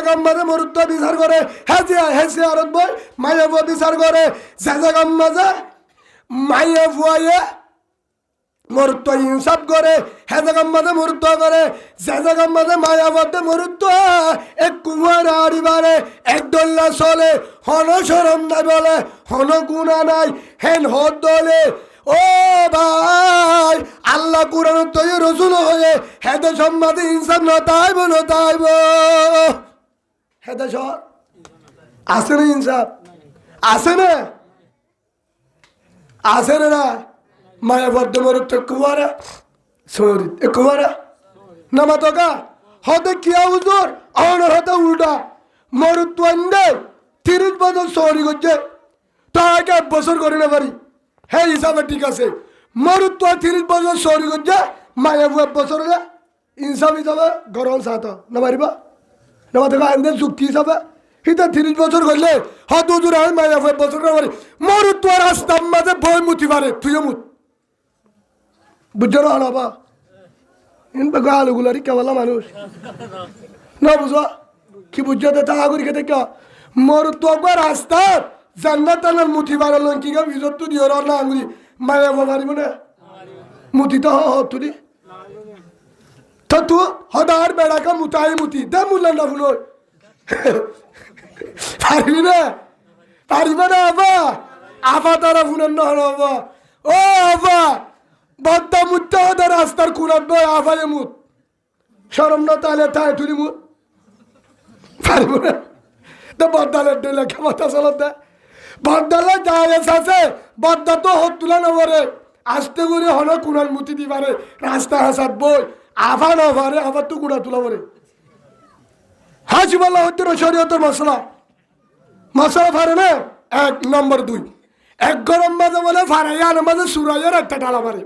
গাম্মাদে মরুত্ব বিচার করে হেসে আরত বই মায়া বুয়া বিচার করে জাজা গাম্মাজে মায়া বুয়ায়ে মরুত্ব ইনসাফ করে হেজা গাম্মাদে মরুত্ব করে জাজা গাম্মাদে মায়া বুয়াতে মরুত্ব এক কুমার আরিবারে এক দল্লা চলে হন শরম নাই বলে হন গুণা নাই হেন হদ দলে ও ভাই আল্লাহ কুরআন তৈ রসুল হয়ে হেদে সম্মাদে ইনসাফ নতাইব হেদে সর আছে না ইনসাফ আছে না আছে না মায়া বদ্ধ মরুত্ব কুমারা সরি কুমারা নামা তোকা হতে কিয়া হুজুর অনর হতে উল্টা মরুত্ব আনবে 30 বছর সরি করছে তাকে 1 বছর করে না পারি হ্যাঁ হিসাবে ঠিক আছে মরুত্ব 30 বছর সরি করছে মায়া 1 বছর হলে ইনসাফ হিসাবে গরম সাথ না পারিবা নামা তোকা আনবে চুক্তি হিসাবে হিতা 30 বছর করলে হত হুজুর আমি মায়া 1 বছর না পারি মরুত্ব রাস্তার মাঝে বই মুতি পারে তুইও মুত বুঝছো না হলাবা আলুগুলারি কেবলা মানুষ না বুঝো কি বুঝছো তা আগরি খেতে কে মরুত্ব রাস্তা জান্নাত আনার মুঠি বাড়াল কি গা ভিজত তো দিও না আঙুলি মায়া বাড়িব না মুঠি তো তুলি তো তু হদার বেড়াকা মুতাই মুতি দে মুল্লা না ফুল পারবি না পারিবে না আবা আবা তারা ফুলের না হবা ও আবা বদ্দা মুত্তা ওদের রাস্তার কুড়াত বই আফায়ে মুত সরম না তাহলে তাই তুলি মুত পারিব না তো বদ্দালের ডেলে ক্ষমতা চলত দে বদ্দালে জায়েজ আছে বদ্দা তো হত তুলে নবরে আস্তে করে হলো কুড়াল মুতি দিবারে রাস্তা হাসাত বই আফা না পারে আবার তো কুড়া তুলা বলে হাজিবাল্লাহ হতে শরীয়তের মশলা মশলা পারে না 1 নম্বর 2 এক গরম মাঝে বলে ফারাইয়ার মাঝে সুরাইয়ার একটা ডালা মারে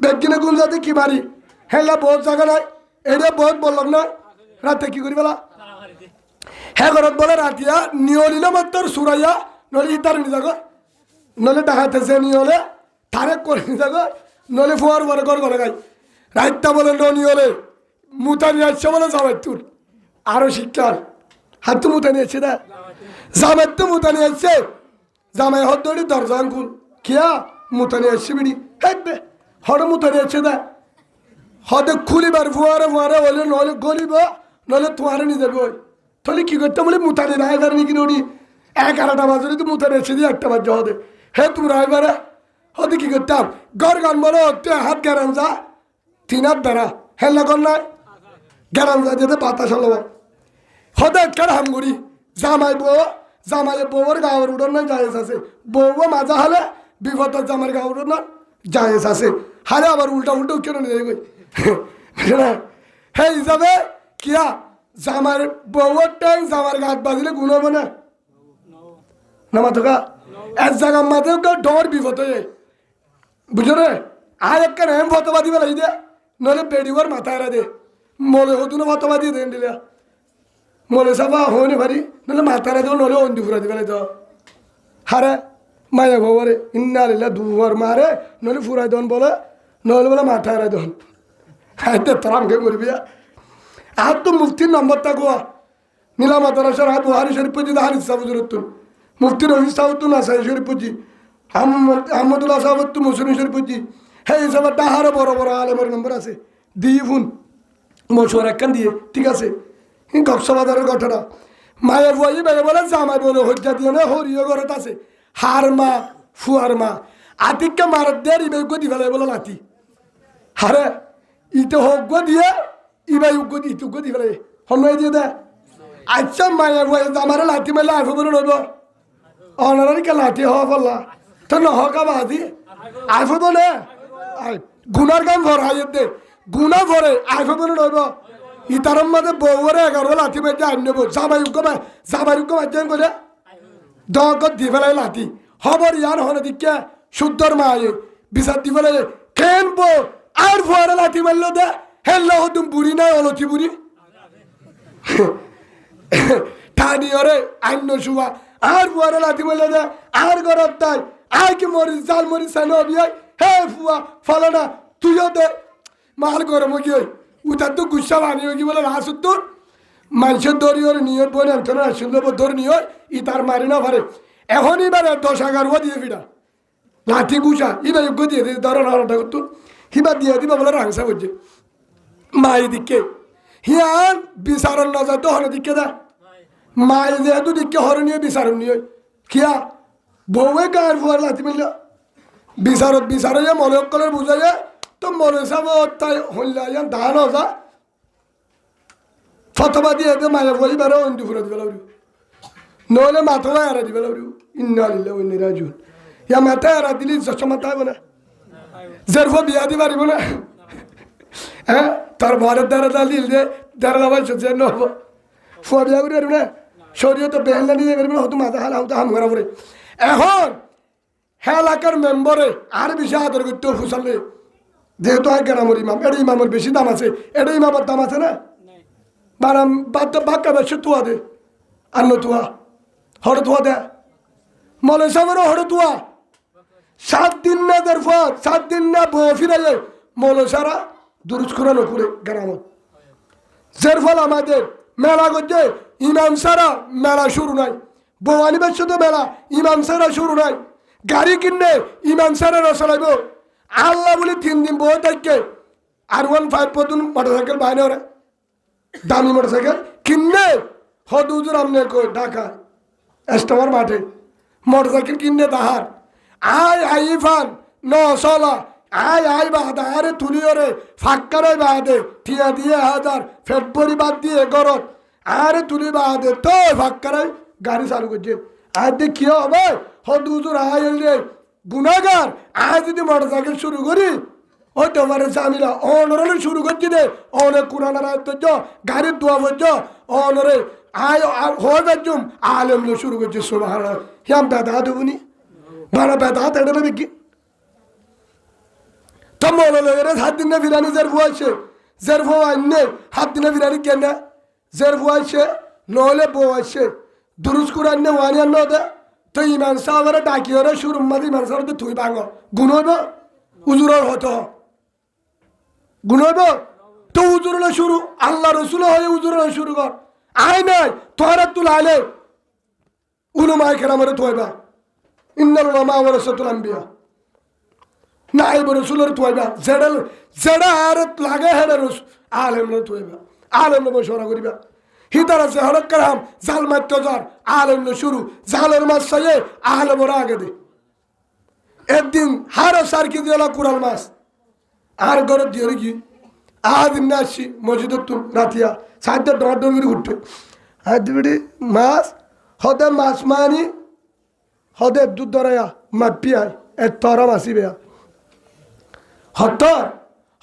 বেগিনে গুল যাতে কি মারি হেলা বহুত জায়গা নাই এটা বহুত বললাম না রাতে কি করি বলা হ্যাঁ ঘরত বলে রাতিয়া নিয়লিলে মাত্র সুরাইয়া নলে ইতার নি যাগ নলে ডাকাতে যে নিয়লে তারে করে নি যাগ নলে ফুয়ার বলে ঘর ঘরে গাই রাতটা বলে নিয়লে মুতা নিয়ে আসছে বলে জামাই তুর আরো শিক্ষার হাত তো মুতা নিয়ে আসছে না জামাই তো মুতা নিয়ে আসছে জামাই হদ্দড়ি দরজা আঙ্কুল কিয়া মুতানি আসছে বিড়ি হেঁটবে হড় মুতানি আসছে দা হদে খুলিবার ফুয়ারে ফুয়ারে বলে নলে গলিব নলে তোমারে নিয়ে যাবে ওই তাহলে কি করতে বলে মুতানি না এবার নাকি নড়ি 11টা বাজে তো মুতানি আসছে দিয়ে 1টা বাজে হদে হে তোমরা এবারে হদে কি করতাম গড় গান বলো হাত গেরান যা 3 হাত দ্বারা হেল্লা কর নাই গেরান যা যেতে বাতাস হলো হদে কেন হামগুড়ি জামাই বউ জামাই বউর গাঁয়ের উড়ন না জায়েজ আছে বউ মাজা হলে বিপদ জামার গাঁয়ের উড়ন না জায়েজ আছে হালে আবার উল্টা কেন নিয়ে যাই হে হিসাবে কিয়া জামার বউর টাইম জামার গাত বাজিলে গুণ হবে না নামা তোকা এক জায়গার মাঝে ডর বিপদ হয়ে বুঝো রে আর একটা নেম ফতোবাদি বেলা দে নলে বেড়িওয়ার মাথায় দে মলে হতুন ফতোবাদি দেন দিলে মলে সাবা হয়নি ভারি নলে মাথারা দেবো নলে অন্দি ফুরা দিবে তো হারে মায়া বাবারে ইন্না লিল্লাহ দুয়ার মারে নলে ফুরাই দন বলে নলে বলে মাথারা দন হাতে তরামকে করবি আর তো মুফতির নম্বরটা গোয়া নীলা মাতারাসার হাত বুহারি শরীফ পুজি হারিস সাবুজুরতুন মুফতির রহিস সাবুতুন আসাই শরীফ পুজি আহমদুল্লাহ সাবুত্তু মুসলিম শরীফ পুজি হ্যাঁ হিসাবে তাহারও বড় বড় আলেমের নম্বর আছে দিয়ে ফোন মশুয়ার একখান দিয়ে ঠিক আছে গপসবাদারের ঘটনা মায়ের বই বেড়ে বলে জামাই বলে হজ্জা দিয়ে না হরিও ঘরত আছে হার মা ফুয়ার মা আতিককে মারাত দিয়ে ইবে উগ্য দি ফেলে বলে নাতি হারে ইতে হজ্ঞ দিয়ে ইবাই উগ্য দি ইতে উগ্য দি ফেলে হন্যই দিয়ে দে আচ্ছা মায়ের বই জামারে লাঠি মেলে আইফ বলে রইব অনারার কে লাঠি হওয়া বললা তো নহকা বাদি আইফ বলে গুনার কাম ভরাই দে গুনা ভরে আইফ বলে রইব ইতারম মাঝে বউরে 11 লাঠি মেজে আইন নেব জামাই উগ্য মাঝে করে দগত দি ফেলাই লাঠি খবর ইয়ার হনে দিকে শুদ্ধর মায়ে বিচার দি ফেলাই কেন বো আর ফুয়ারে লাঠি মারলো দে হেল্লা হতুম বুড়ি নাই অলতি বুড়ি ঠানি ওরে আইন শুয়া আর ফুয়ারে লাঠি মারলো দে আর গরব তাই আর কি মরিস জাল মরিস সানো বিয়াই হে ফুয়া ফলানা তুইও দে মাল গরম গিয়ে উতার তো গুসা বানিয়ে কি বলে রাসুত্তর মানুষের দরিয়র নিয়ত বই না সুন্দর ধরে নিয় ই তার মারি না পারে এখন এবার 10-11 দিয়ে ফিরা লাঠি গুছা এবার যোগ্য দিয়ে দিয়ে ধরো নাড়াটা করতো হিবা দিয়ে দিবা বলে রাংসা করছে মাই দিকে হিয়ান বিচারণ না যায় তো হরে দিকে দা মাই যেহেতু দিকে হরণীয় বিচারণ নিয়ে কিয়া বউয়ে গায়ের ফুয়ার লাঠি মিলল বিচারে মনে কলের বুঝা যায় তো মনে সাব তাই হইলা ধান যা ফতবা দিয়ে মায়া বলি বেরো অন্তি ফুরে দিবে লাউরি নহলে মাথা এরা দিবে লাউরি ইন্নালিল্লাহ ওয়া ইন্না ইলাইহি রাজিউন ইয়া মাথা এরা দিলি চশমা তাইব না জেরফো বিয়া দি পারিব না হ্যাঁ তার ঘরের দ্বারা দিল যে দ্বারা লাভাই সে নহব ফুয়া বিয়া করে পারিব না শরীয়তে বেহেলা নিয়ে পারিব না হয়তো মাথা হালা হতো হাম করা পড়ে এখন এলাকার মেম্বরে আর বেশি আদর করতে ফুসালে যেহেতু আর গ্রামের ইমাম এটা ইমামের বেশি দাম আছে এটা ইমামের দাম আছে না বারাম বাক্কা বেশি তুয়া দে আর তুয়া হড় তুয়া দে মলে সামেরও হড় তুয়া 7 দিন না দেরফা 7 দিন না ফিরে যায় মলে সারা দুরুজ কোরআন করে গ্রামত যার ফল আমাদের মেলা করছে ইমাম সারা মেলা শুরু নাই বৌয়ানি বেশ তো মেলা ইমাম সারা শুরু নাই গাড়ি কিনলে ইমাম সারা চলাইব আল্লাহ বলে 3 দিন বই থাকবে R15 পর্যন্ত মোটরসাইকেল বাইরে ওরা দামি মোটরসাইকেল কিনলে হদুজুর আমনে কই ঢাকা এস্টামার মাঠে মোটরসাইকেল কিনলে তাহার আই ফান ন চলা আই বাদা আরে তুলিও রে ফাক্কারে বাদে টিয়া দিয়ে 1000 ফেব্রুয়ারি বাদ দিয়ে গরত আরে তুলি বাদে তো ফাক্কারে গাড়ি চালু করছে আর দে কি হবে হদুজুর রে গুনাগার আজ যদি মোটরসাইকেল শুরু করি ওই তোমারে জামিলা অনরে শুরু করছি দে অনেক কোরআন গাড়ির দোয়া বলছ অনরে আয় হয়ে যাচ্ছুম আলেম শুরু করছে সুবহানাল্লাহ হিয়াম বেদা দেবনি বাড়া বেদা তেড়ে দেখি তো মনে লেগে 7 দিনে বিরিয়ানি জের ফুয়াইছে জের ফুয়াইনে 7 দিনে বিরিয়ানি কেন জের ফুয়াইছে নহলে বউ আছে দুরুজ কোরআন নে ওয়ানি আনো দে তো ইমান সাহাবারে ডাকিওরে শুরু মাদি ইমান সাহাবারে তুই ভাঙো গুনইব হুজুরের হতো গুনইব তো হুজুরের শুরু আল্লাহ রাসূল হয়ে হুজুরের শুরু কর আই নাই তোরা তুলালে উলামায়ে কেরামের তোয়বা ইন্নাল উলামা ওয়ারাসাতুল আম্বিয়া নাইব রাসূলের তোয়বা জেডা আর লাগে হেডা রাসূল আলেমর তোয়বা আলেমর মশওয়ারা করিবা হিতার আছে হরক কারাম জাল মাত্তজার আলেম শুরু জালের মাছ সাইয়ে আলেমর আগে দে একদিন হার সারকি দিলা কুরাল মাছ আর গরত দিয়ে কি আদিন আসি মসজিদত রাতিয়া সাইডে ডর ডর করে উঠে আদিবড়ি মাছ হদে মাছ মানি হদে দুধ ধরায়া মাপিয়াই এ তরা মাসি বেয়া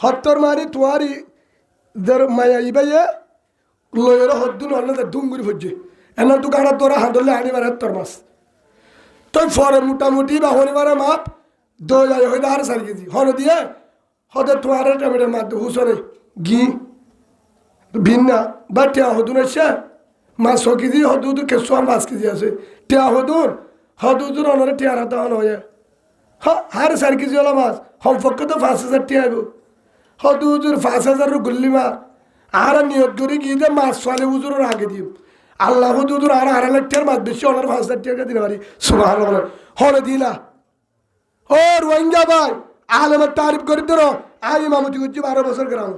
হত্তর মারি তুয়ারি দের মায়া ইবাইয়ে লয়ের হদ্দুন হলে দুমগুড়ি ভুজছে এনার দোকানের তোরা হাঁদলে আনিবার তোর মাছ তুই ফরে মোটামুটি বা হনিবারে মাপ 2000 হইতে আর 4 কেজি হন দিয়ে হতে তোমার টমেটোর মাধ্যমে হুসরে ঘি ভিন্না বা টিয়া হদুন এসে মাছ 6 কেজি হদুদ কেসু 5 কেজি আছে টিয়া হদুদুর অনরে টিয়ার হাতে হন হয়ে আর 4 কেজি হলো মাছ হম পক্ষ তো 5000 টিয়া আইব হদুদুর 5000 গুল্লি মার আর নিয়ত করে গিয়ে দে মাছ সালে হুজুরের আগে দিম আল্লাহ হুজুর আর 2.5 লাখ টাকার মাছ বেশি অনার 5000 টাকা দিতে পারি সুবহানাল্লাহ হলে দিলা ও রোহিঙ্গা ভাই আলেমের তারিফ করে ধরো আই ইমামতি করছি 12 বছর গ্রাম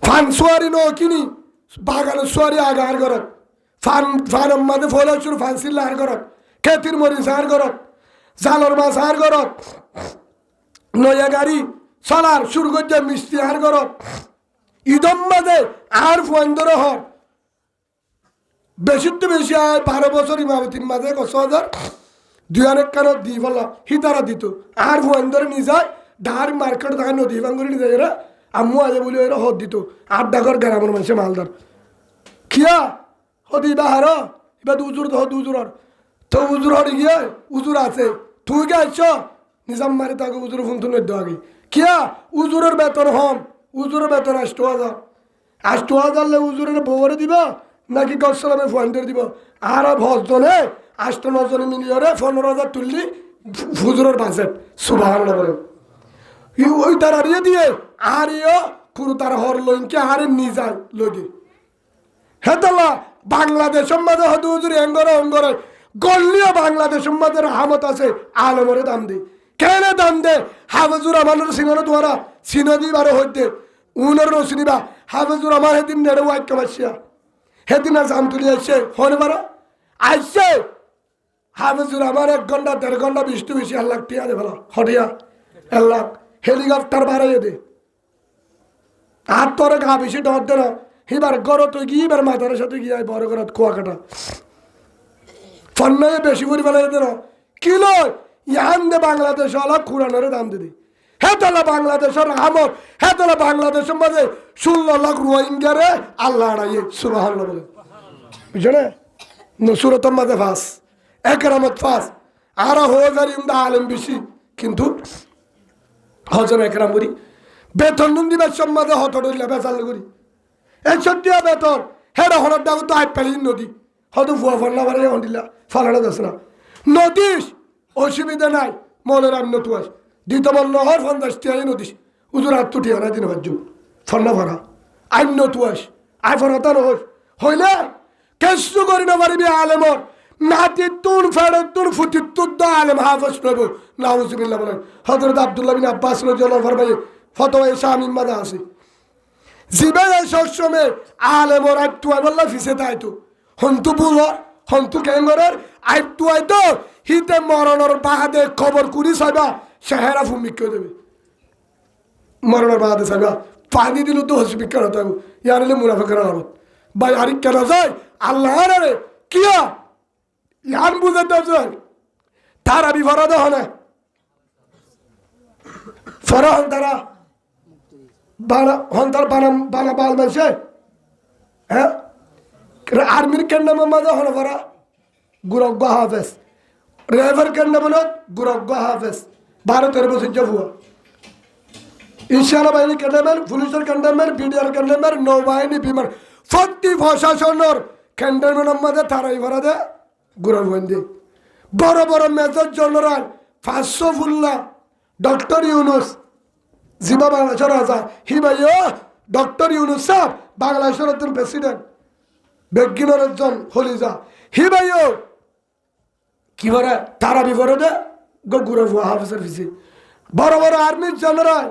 ফান সোয়ারি নো কিনি বাগান সোয়ারি আগে আর করত ফান মাঝে ফলে শুরু ফান সিল্লা আর করত খেতির মরিচ আর করত জালর মাছ আর করত নয়া গাড়ি চলার শুরু করছে মিষ্টি আর করত ইদম মাঝে আর ফোয়ান্দর হর বেশি তো বেশি আয় 12 বছর ইমামতির মাঝে 10,000 2 কারো দি বলা হিতারা দিত আর ফোয়ান্দর নিয়ে যায় ডার মার্কেট দেখা নদী ভাঙ্গুরি নিয়ে যায় এরা আম্মু আজে বলে এরা হদ দিত 8 টাকার গ্রামের মানুষে মালদার খিয়া হদি বাহার এবার উজুর হদ উজুরর তো উজুর হরে গিয়ে উজুর আছে তুই কে আইছ নিজাম মারি তাকে উজুর ফোন তুলে দেওয়া আগে কিয়া উজুরের বেতন হম উজুরের বেতন 8,000 লে উজুরের বউরে দিব নাকি গসালামে ফোয়ান্ডের দিব আর ভজনে 8-9 জনে মিলিয়ে 15,000 তুললি হুজুরের বাজেট সুবহানাল্লাহ বলে ওই তারা দিয়ে আর পুরো তার হর লইনকে হারে নিজার লগে হেতলা বাংলাদেশের মাঝে হয়তো হুজুর অঙ্গরে গল্লিও বাংলাদেশের মাঝে রহমত আছে আলমরে দাম দে কেন দাম দে হাফেজুর রহমানের সিংহর তোমারা সিনদি বারো হইতে উনের রসিনিবা হাফেজুর রহমান সেদিন নেড়ে ওয়াইক মাসিয়া সেদিন আর জাম তুলি আসছে হনে বারো আসছে হাফেজুর রহমান 1 ঘন্টা 1.5 ঘন্টা বৃষ্টি বেশি 1 লাখ টিয়া দে ভালো হটিয়া 1 লাখ হেলিকপ্টার বাড়াইয়ে দে আর তোর গা বেশি ডর দে না এবার গড় তুই গিয়ে এবার মাথার সাথে গিয়ে বড় ঘর কুয়াকাটা ফন্নায় বেশি করে ফেলাই দে না কি লয় ইয়ান দে বাংলাদেশ হলো কোরআনের দাম দিদি হেতলা বাংলাদেশের আমর হেতলা বাংলাদেশের মাঝে 16 লাখ রোহিঙ্গারে আল্লাহ আড়াইয়ে সুবহানাল্লাহ বলে বুঝছো না নসুরতর মাঝে ফাঁস একরামত ফাঁস আর হোজারি উমদা আলেম বেশি কিন্তু হজর একরাম করি বেতন নুন দিবার সম্মাদে হতডল্লা বেচাল করি এই সত্যিয়া বেতন হেরা হঠাৎ ডাক তো আই পেলি নদী হয়তো ফুয়া ফল্লা বারে হন্ডিলা ফালানো যাচ্ছে না নদীস অসুবিধা নাই মনের আর নতু আস দ্বিতীয় নহর 50 টিয়াই নদীস উজুর হাত তুটি হারা দিন ভাজ্য ফল্লা ভরা আইন নতু আস আই ফরাতা নহস হইলে কেসু করি না পারিবি আলেমর নাতিতুন ফেরতুন ফুতিতুন দা আলেম হাফেজ প্রভু নাউজুবিল্লাহ বলেন হযরত আব্দুল্লাহ বিন আব্বাস রাদিয়াল্লাহু ফরমায়ে ফতোয়া শামিম মাদা আছে জিবাই সবসময় আলেমর আইতু আল্লাহ ফিসে তাইতু হন্তু বুল হন্তু কেঙ্গরের আইতু আইতো হিতে মরণর বাহাদে খবর কুড়ি সাইবা শেহেরা ভূমিক করে দেবে মরণর বাহাদে সাইবা পানি দিল তো হসপিকার হতে ইয়ারলে মুনাফিকের আলামত ভাই আরে কেন যায় আল্লাহ রে কিয়া ইয়ান বুঝাতে যায় তারা বিফরাদ হনে ফরহন তারা বানা হন্তার বানা বাল মানছে হ্যাঁ আর্মির কেন্দ্র মাঝে হন করা গুরজ্ঞ হাফেজ রেভার কেন্দ্র মনত গুরজ্ঞ হাফেজ 12-13 বছর যাবুয়া ইনশাআল্লাহ বাহিনী কেন্দ্রমের পুলিশের কেন্দ্রমের বিডিআর কেন্দ্রমের নৌবাহিনী বিমান প্রতি প্রশাসনের কেন্দ্রের মধ্যে তারাই ভরা দে গুরবন্দি বড় বড় মেজর জেনারেল 500 ফুল্লা ডক্টর ইউনুস জিবা বাংলাদেশের রাজা হিবাইও ডক্টর ইউনুস সাহেব বাংলাদেশের প্রেসিডেন্ট বেগিনের একজন হলিজা হিবাইও কি বলে তারা বিপরীতে গুরব হাফেজের ফিসি বড় বড় আর্মির জেনারেল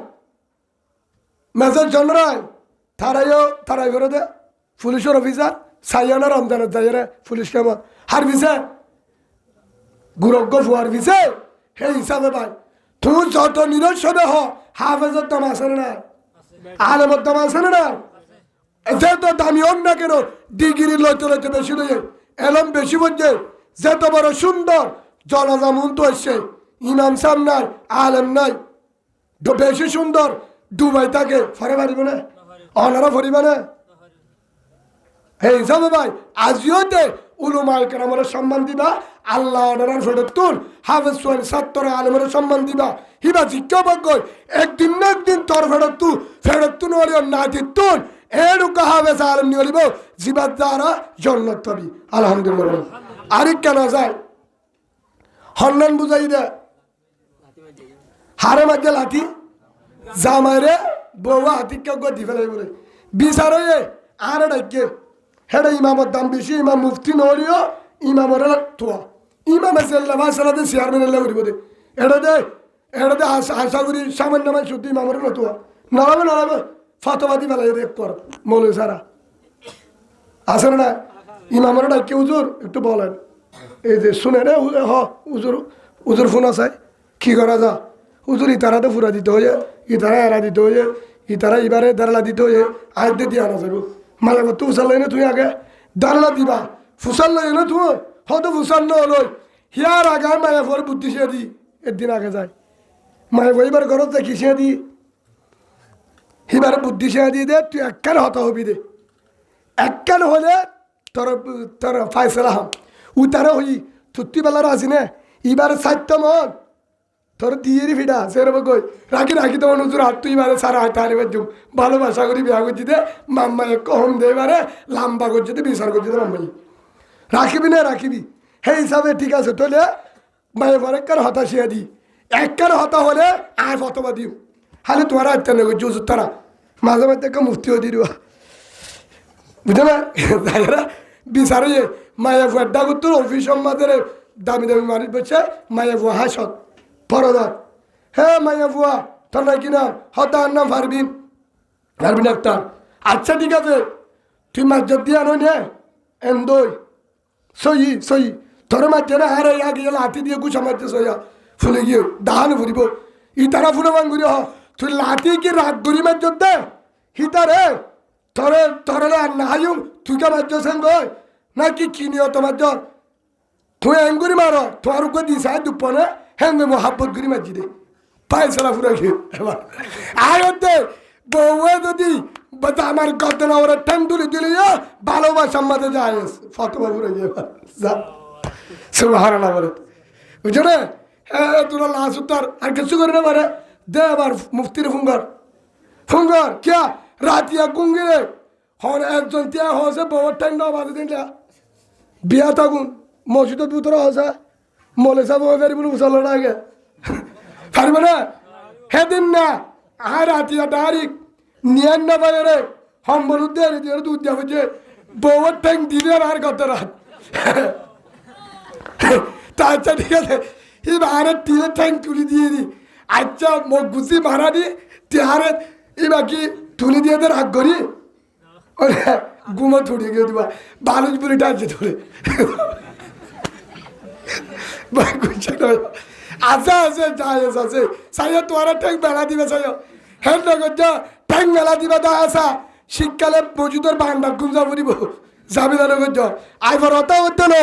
মেজর জেনারেল তারাই বিপরীতে পুলিশের অফিসার সাইয়ানা রমজানের যাইরে পুলিশ কেমন হার ভিসে গুরজ্ঞ ফুয়ার ভিসে সেই হিসাবে ভাই তুমি যত নিরসবে হ হাফেজের দাম আছে না আলেমের দাম আছে না যেত দামি অন্য কেন ডিগ্রি লইতে লইতে বেশি লইয়ে এলম বেশি বলছে যেত বড় সুন্দর জনজামুন তো এসছে ইমাম সাহেব নাই আলেম নাই বেশি সুন্দর ডুবাই থাকে ফরে পারিব না অনারা ফরিবে না এই হিসাবে ভাই আজিওতে উলুমাল কেরামের সম্মান দিবা আল্লাহ অনারার ফেরতুন হাফেজ সোয়ান ছাত্র আলেমের সম্মান দিবা হিবা জিজ্ঞাবজ্ঞ একদিন না একদিন তোর ফেরতুন হলিও না দিতুন এরুকা হাফেজ আলেম নিয়ে লিব জিবাদ দ্বারা জন্নত পাবি আলহামদুলিল্লাহ আরেক কেন যায় হন্নান বুঝাই দে হারে মাঝে লাঠি জামাইরে বউয়া হাতি কেউ গদি ফেলাই বলে বিচার হয়ে আর ডাকে হেডে ইমামর দাম বেশি ইমাম মুফতি নড়িও ইমামর তোয়া ইমামে সেল্লাভা সেলাতে চেয়ারম্যান করিব দে এটা দে আশা করি সামান্য মানে শুদ্ধ ইমামর নতুয়া নড়াবে ফতবাদি ফেলাই দেখ কর মৌলী সারা আসে না ইমামর ডাকে উজুর একটু বলেন এই যে শুনে রে উজুর ফোন আছে কি করা যা উজুর ইতারাতে ফুরা দিতে হয়ে ইতারা এরা দিতে হয়ে ইতারা এবারে দাঁড়লা দিতে হয়ে আয়তে দিয়ে আনা যাবো মালা করতে ফুসাল লই না তুই আগে দাঁড়লা দিবা ফুসাল লই না তুই হয়তো ফুসাল নই হিয়ার আগে মায়া ফোর বুদ্ধি সে দি একদিন আগে যায় মায়া এবার ঘরত দেখি সে দি হিবার বুদ্ধি সে দিয়ে দে তুই একখান হতা হবি দে একখান হলে তোর ফাইসলা হাম উতারা হই তুত্তি বেলার আছি না এবার সাইত্য মন তোর দিয়ে ফিডা সেরকম কই রাখি তোমার নজর হাত তুই এবারে সারা হাতে হারে বাজুম ভালোবাসা করি বিয়া করছি দে মাম্মা এক কম দে এবারে লাম্বা করছি দে বিচার করছি দে মাম্মাই রাখিবি না রাখিবি সেই হিসাবে ঠিক আছে তোলে মায়ের পর একখান হতা শিয়া দি একখান হতা হলে আর ফতবা দিও হালে তোমার আত্মা নেই জুজুর তারা মাঝে মাঝে একটা মুফতি হয়ে দিবা বুঝো না তাইরা বিচারে মায়া ফুয়াড্ডা করতো অফিস সম্মাদের দামি দামি মানুষ বলছে মায়া ফুয়া হাসত পরদত হ্যাঁ মায়া ফুয়া তোর না কি নাম হতার নাম ফারবিন ফারবিন আক্তার আচ্ছা ঠিক আছে তুই মাজ্জত দিয়ে আনো নে এন দই সই তোর মাঝে না হারে আগে লাঠি দিয়ে গুছা মারতে সইয়া ফুলে গিয়ে দাহানো ফুরিব ই তারা ফুলে বাঙ্গুরি হ তুই লাঠি কি রাগ গরি মাজ্জত দে হিতারে তোরে তোরে আর না হাইম তুই কে মাজ্জত সেন গই না কি কিনিও তোমার জ্বর তুই এঙ্গুরি মারো তোমার উপর দিশায় দুপনে হেঙ্গে মহাব্বত গুরি মাজি দে পায়সালা ফুরে গিয়ে এবার আয়তে বউয়ে যদি আমার গদ্দনা ওরা ঠ্যাং তুলে দিলে ভালোবাসার মাঝে যায় ফটোবা ফুরে গিয়ে যা সুবহানাল্লাহ বলে বুঝছো না হ্যাঁ তোরা লাশ উত্তর আর কিছু করে না পারে দে আবার মুফতির ফুঙ্গর কিয়া রাতিয়া গুঙ্গিরে হন একজন তিয়া হসে বউর ঠ্যাং না বাঁধে দিন বিয়া থাকুন মসজিদের ভিতরে হসে মলে সাহেব ফেরি বলে মুসল্লার আগে পারবে না হেদিন না আর রাতিয়া ডাইরেক্ট নিয়ান না পারে রে হম বলুদ দিয়ে দুধ যাবে যে বউর ঠ্যাং দিলে আর কত রাত তা আচ্ছা ঠিক আছে এবারে টিলে ঠ্যাং তুলি দিয়ে দি আচ্ছা মুখ গুছি মারা দি টিহারে এবার কি তুলি দিয়ে দে রাগ করি ঘুমো ছুটে গিয়ে দিবা বালুচ বুড়ি টানছে ধরে আছে আছে যাই আছে সাইয়া তোরা ঠ্যাং বেলা দিবে সাইয়া হ্যাঁ নগর যা ঠ্যাং মেলা দিবা দা আসা শীতকালে মজুদের বান্ডার গুঞ্জা ফুরিব যাবি না নগর যা আইবার অত হতো না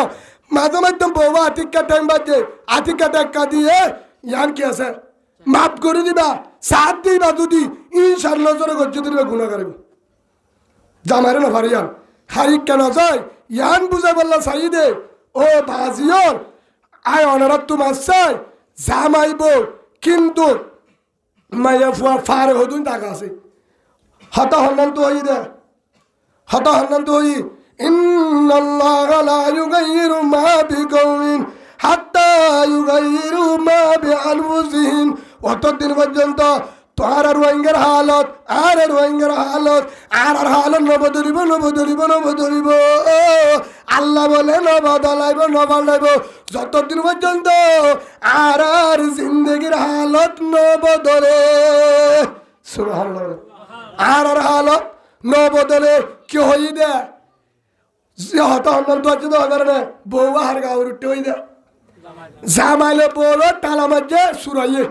মাঝে মাধ্যম বউবা আতিকা ঠ্যাং বাজছে আতিকা টেক্কা দিয়ে ইয়ান কি আছে মাফ করে দিবা সাথ দিবা যদি ইনশাল্লাহ জোরে গজ্জে দিবে গুণা করিব জামারে না ফারিয়ান হারিক কেন যায় ইয়ান বুঝাই বললা চাই দে ও বাজিয়র আয় অনারত তোমার চাই জামাইব কিন্তু মাইয়া ফুয়া ফার হদুন টাকা আছে হতা হন্নান তো হই দে হতা হন্নান তো হই ইন্নাল্লাহ লা ইউগাইরু মা বিকওমিন হাত্তা ইউগাইরু মা বিআনফুসিহিম অতদিন পর্যন্ত তোর রোহিঙ্গার হালত আর রোহিঙ্গার হালত আর হালত নবদলিব আল্লাহ বলে নবদলাইব নবদলাইব যতদিন পর্যন্ত আর জিন্দগির হালত নবদলে সুবহানাল্লাহ আর হালত নবদলে কি হই দে হতা হন্নান তো আছে তো কারণে বউ আর গাঁর উঠতে হই দে জামাইলে বলো তালা মাঝে সুরাইয়ে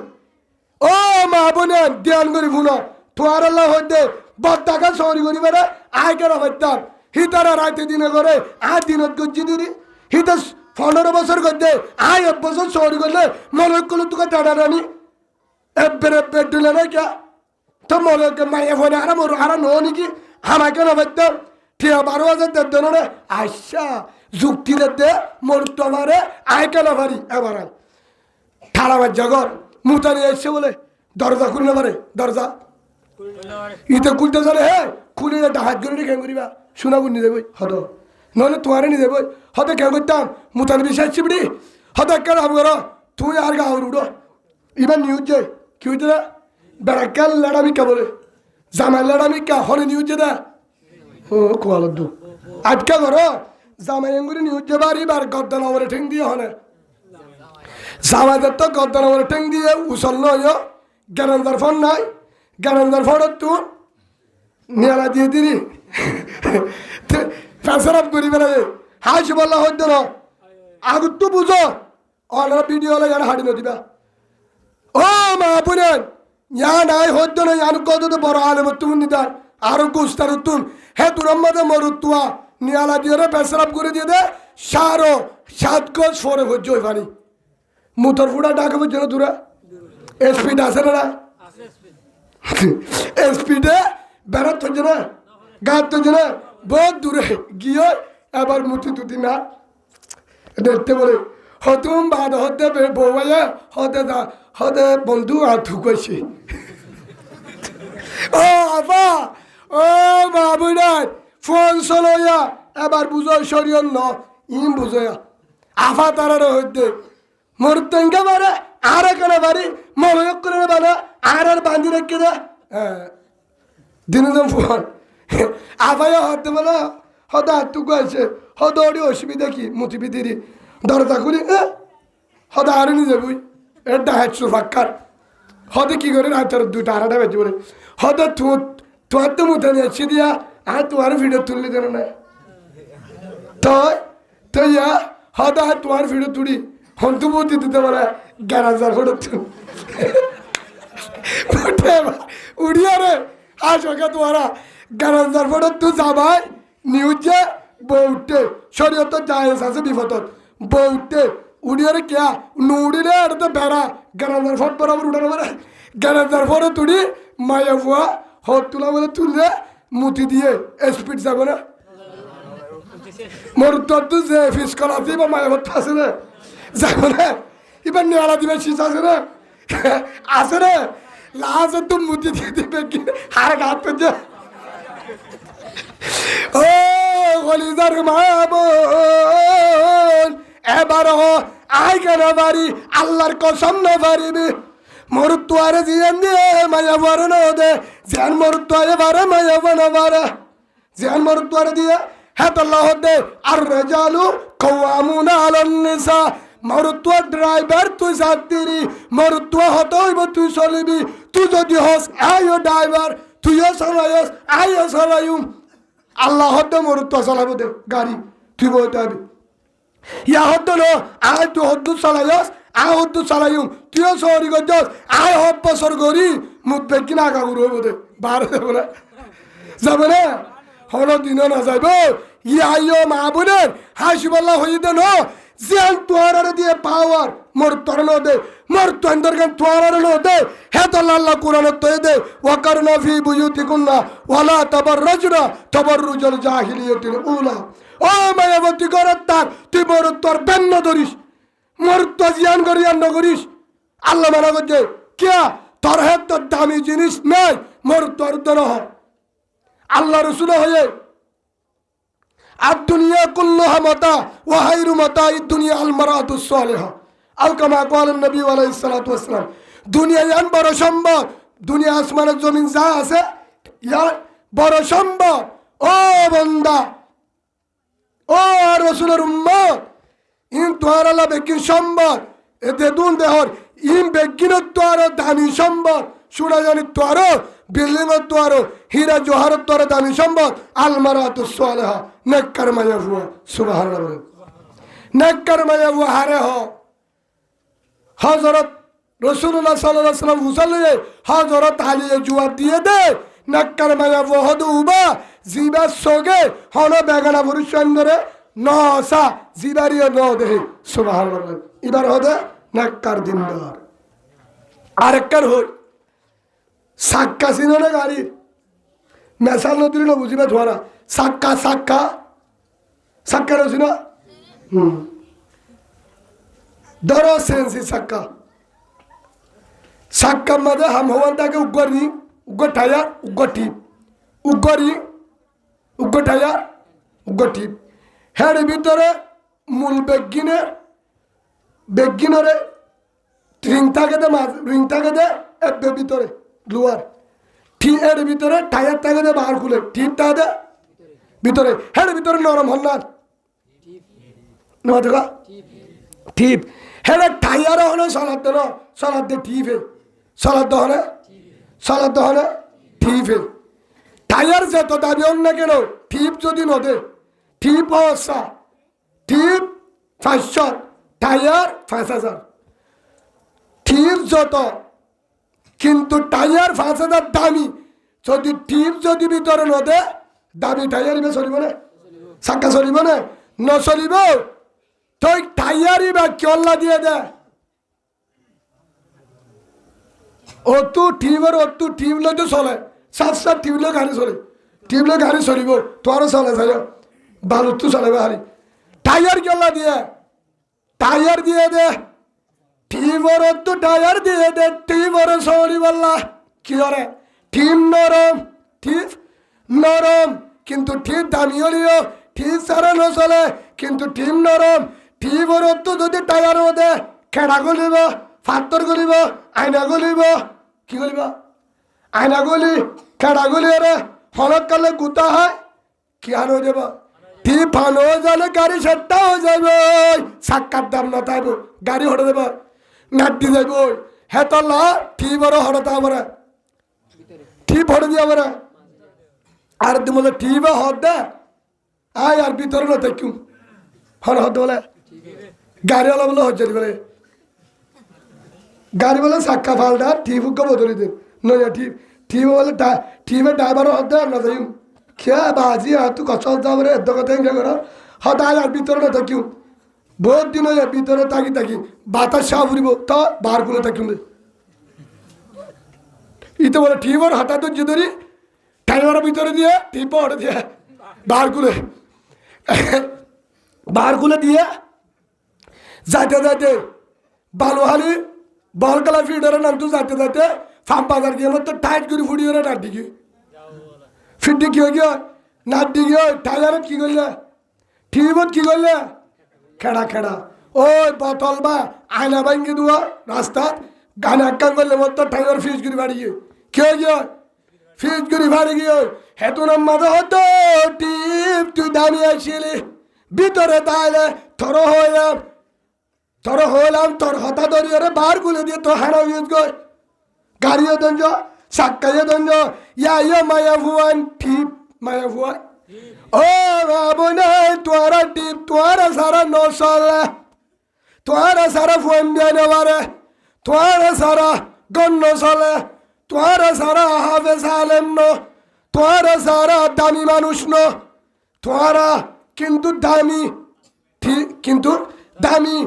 ও মা বোনে ধ্যান করি শুনো তোমার আল্লাহ হইতে বদ্দাকা সরি করি বেড়ে আয় কেন হইতাম হিতারা রাতে দিনে করে আয় দিনত করছি দিদি হিতা 15 বছর করতে আয় 1 বছর সরি করলে মনে করলো তোকে টাটা রানি এবের দিলে না কে তো মনে মাইয়া ফোনে আর মোর আর নো নাকি আমাকে না হইতাম ঠিক 12,000 দেন না আচ্ছা যুক্তি দে মোর তোমারে আয় কেন পারি এবার আয় ঠাড়া জগর মুতানি এসছে বলে দরজা খুললে পারে দরজা ইতে খুলতে চলে হ্যাঁ খুলে হাত ধরে খেয়ে করিবা শোনা গুণ নিয়ে দেবই হতো নহলে তোমারে নিয়ে দেবই হতে খেয়ে করতাম মুতানি বিষয় চিবড়ি হতে একটা নাম করো তুই আর গা উড়ো এবার নিউজ যায় কি হইতে না বেড়াকাল লেড়া ভিক্ষা বলে জামাই লেড়া ভিক্ষা হলে নিউজ দা ও কোয়াল দু আটকা করো জামাই এঙ্গুরি নিউজ যাবার এবার গদ্দা নবরে ঠেং দিয়ে হলে জামাইদের তো গদ্দার আমার ঠেং দিয়ে উসল নয় জ্ঞানন্দার ফোন নাই জ্ঞানন্দার ফোন তুই নিয়ালা দিয়ে দিলি ফেসারাপ করি বেড়াবে হাসি বললা হইতো না আগ তো বুঝো অনারা ভিডিও হলে ইয়ার হাঁটি নদিবা ও মা বোনেন ইয়া নাই হইতো না ইয়ান কত তো বড় আলে তুমি নিতার আরো গুস্তার তুন হে তোর আমাদে মরুতুয়া নিয়ালা দিয়ে ফেসারাপ করে দিয়ে দে 7 গজ ফোরে হজ্জ ওই পানি মুতর ফুড়া ডাকে বুঝছো না তোরা স্পিড আছে না স্পিডে বেড়াত হচ্ছে না গাত হচ্ছে না বহুত দূরে গিয়ে এবার মুতি তুতি না দেখতে বলে হতুম বাদ হতে বউয়া হতে বন্ধু আর থুকাইছে ও আবা ও বাবুরার ফোন চলইয়া এবার বুঝো শরীর ন ইম বুঝয়া আফা তারারে হইতে মোর তেঙ্গা বারে আর কেন বাড়ি মলক করে বানা আর বান্ধি রেখে দে দিনজন ফোন আবাই হতে বলে হদ আত্মুক আছে হদ ওটি অসুবিধা কি মতিবিদিরি দরজা খুলি হদ আর নিজে বই এটা হাঁটছো ফাক্কার হদে কি করে রাতের 2টা 2:30 বেজে বলে হদ তোমার তো মুঠে নিয়েছি দিয়া আর তোমার ভিডিও তুললি দেন না তো ইয়া হদ আর তোমার ভিডিও তুলি হন্তু বলতে দিতে পারে 11,000 ফটো তুল উড়িয়া রে আসোকে তোমারা 11,000 ফটো তুই যাবাই নিউজে বউটে শরীয়ত জায়েজ আছে বিপদত বউটে উড়িয়ারে কিয়া নুড়িলে আর তো বেড়া 11,000 ফট বরাবর উঠানো বলে 11,000 ফটো তুলি মায়া বুয়া হট তুলা বলে তুললে মুতি দিয়ে স্পিড যাবে না মোর তো যে ফিস করা আছে বা মায়া ভর্তা আছে না যাবে না এবার নেওয়ালা দিবে শীষ আছে না আছে রে লাশ তো মুতি দিয়ে দিবে কি হার ঘাত করছে ও গলিজার মা বোন এবার আই কেন বাড়ি আল্লাহর কসম না পারিবি মরুত্বারে জিয়ান দিয়ে মায়া বড় না দে জিয়ান মরুত্বারে বারে মায়া বড় বারে জিয়ান মরুত্বারে দিয়ে হ্যাঁ আল্লাহ দে আর রেজালু কওয়ামুনা আলান নিসা মরুত্বা ড্রাইভার তুই যাত্রী মরুত্বা হতে হইব তুই চলিবি তুই যদি হস আইও ড্রাইভার তুইও চালাইস আইও চালাইম আল্লাহ হতে মরুত্বা চালাবো দে গাড়ি তুই বলতে হবে ইয়া হতো না আয় তুই হদ্দু চালাইস আয় হদ্দু চালাইম তুইও সহরি করছস আয় হব বছর করি মুখ বেকি না কাকুর হইব দে বার যাবে না যাবে না হলো দিনও না যাইব ইয়া আইও মা বোনের হাসিবাল্লা হই দে ন জিয়ান তোয়ারে দিয়ে পাওয়ার মোর তোর ন দে মোর তোর গান তোয়ারে ন দে হে তো আল্লাহ কোরআন তো দে ওয়াকারনা ফি বুয়ুতিকুন্না ওয়ালা তাবাররুজনা তাবাররুজাল জাহিলিয়াতিল উলা ও মায়াবতী করতার তুই মোর তোর বেন্ন ধরিস মোর তো জিয়ান করিয়ান ন করিস আল্লাহ মানা করছে কিয়া তোর হে তো দামি জিনিস নাই মোর তোর দর আল্লাহ রাসূল হয়ে الدنيا كلها متاع وخير متاع الدنيا المرأة الصالحة أو كما قال النبي عليه الصلاة والسلام দুনিয়া ইয়ান বড় সম্পদ দুনিয়া আসমানের জমিন যা আছে ইয়ার বড় সম্পদ ও বান্দা ও রাসূলের উম্মত ইন তোর আলা বেকিন সম্পদ এতে দুন দেহর ইন বেকিন তোর দামি সম্পদ শুনা জানি তোর বিল্ডিং তোর হীরা জোহর তোর দামি সম্পদ আলমারাতুস সালেহা নেককার মায়া বুয়া সুবহানাল্লাহ নেককার মায়া বুয়া হারে হ হযরত রাসূলুল্লাহ সাল্লাল্লাহু আলাইহি ওয়াসাল্লাম হুসালে হযরত আলী জবাব দিয়ে দে নেককার মায়া বুয়া হদু উবা জিবা সগে হন বেগানা পুরুষ সুন্দরে নসা জিবারিও ন দে সুবহানাল্লাহ এবার হদে নেককার দিনদার আরেককার হই সাক্কা সিনে গাড়ি মেসাল নদীর না বুঝিবে ধরা সাক্কা সাক্কা সাক্কা রয়েছে না ধরো সেন্সি সাক্কা সাক্কা মাঝে হাম হওয়ান তাকে উগ্গরি উগ্গ ঠায়ার উগ্গ টিপ উগ্গরি উগ্গ ঠায়ার উগ্গ টিপ হ্যাঁ ভিতরে মূল বেগিনরে রিং থাকে দে মাছ রিং থাকে দে এর ভিতরে গ্লুয়ার ঠিক এর ভিতরে টায়ার থাকে দে বাহার খুলে টিপ থাকে দে ভিতরে হ্যাঁ ভিতরে নরম হল না নয় টিপ হ্যাঁ টায়ার হলে সলাদ দে টিপে সলাদ হলে টিপে টায়ার যে তো দাবি অন্য কেন টিপ যদি নদে টিপ হসা টিপ 500 টায়ার 5,000 টিপ যত কিন্তু টায়ার 5,000 দামি যদি টিপ যদি ভিতরে নদে দামি টায়ার ইবে চলিব না চাক্কা চলিব না নচলিব তই টায়ারই বা কিয়ল্লা দিয়ে দে অতু টিপের অতু টিপ লইতে চলে সাত টিপ লৈ গাড়ি চলে টিপ লৈ গাড়ি চলিব তোরও চলে চাই বালুতো চলাবে হারি টায়ার কিয়ল্লা দিয়ে টায়ার দিয়ে দে টিপর অতু টায়ার দিয়ে দে টিপর চলি বললা কি করে টিপ নরম কিন্তু ঠিক দামি হলিও ঠিক সারা নচলে কিন্তু টিপ নরম টিপর অতু যদি টায়ার দে খেড়া গলিব ফাত্তর গলিব আইনা গলিব কি গলিব আয়নাগুলি খেড়াগুলি ওরে হলক কালে গুতা হয় কি আনো যাব টি ফানো জালে গাড়ি সেটটা হয়ে যাবে সাক্কার দাম না তাইব গাড়ি হটে দেব নাটি যাইব হেতলা টি বড় হঠাৎ আমরা টি ভরে দিয়ে আমরা আর তুমি টি বা হদ দে আয় আর ভিতরে না দেখুন হর হদ বলে গাড়িওয়ালা বলে হচ্ছে বলে গাড়ি বলে সাক্কা ফালটা টি ফুকা বদলি দিন নয়া টি টি বলে টিমে ড্রাইভার হদ দে না যাই খেয়া বাজি আর তুই কষ্ট যাবে এত কথা ইংরে করো হদ আয় আর ভিতরে না দেখুন বহুত দিন হয়ে ভিতরে থাকি থাকি বাতাস সাহ ফুরিব তা বার করে থাকুন ইতে বলে টিমর হাতা তো ধরি টাইমার ভিতরে দিয়ে টিপ ওটা দিয়ে বার খুলে দিয়ে যাইতে যাইতে বালুহালি বলকালা ফিডারের নাম তো যাইতে যাইতে ফাম বাজার গিয়ে আমার তো টাইট করে ফুটিয়ে নাট দিকে ফিডি কি হয়ে গিয়ে নাট দিকে টাইগারত কি করলে টিমত কি করলে খেড়া খেড়া ওই বোতল বা আয়না ভাঙ্গি দেওয়া রাস্তা গানে আক্কান করলে মতো টাইগার ফিজ করে বাড়ি গিয়ে কি হয়ে গিয়ে ফিজ করে বাড়ি গিয়ে হেতু মাঝে হতো টিপ তুই দাঁড়িয়ে আসিলি ভিতরে তাইলে থর হইলাম তোর হতা ধরিয়ে বার গুলে দিয়ে তোর হারা ইউজ কর গাড়িও দঞ্জ সাক্কাইও দঞ্জ ইয়া মায়া ভুয়ান টিপ মায়া ভুয়ান ও বাবু নাই তোরা টিপ তোরা সারা নসলে তোরা সারা ফোন দিয়ে নেবারে তোরা সারা গণ্য চলে তোরা সারা হাফে সালেম ন তোরা সারা দামি মানুষ ন তোরা কিন্তু দামি ঠিক কিন্তু দামি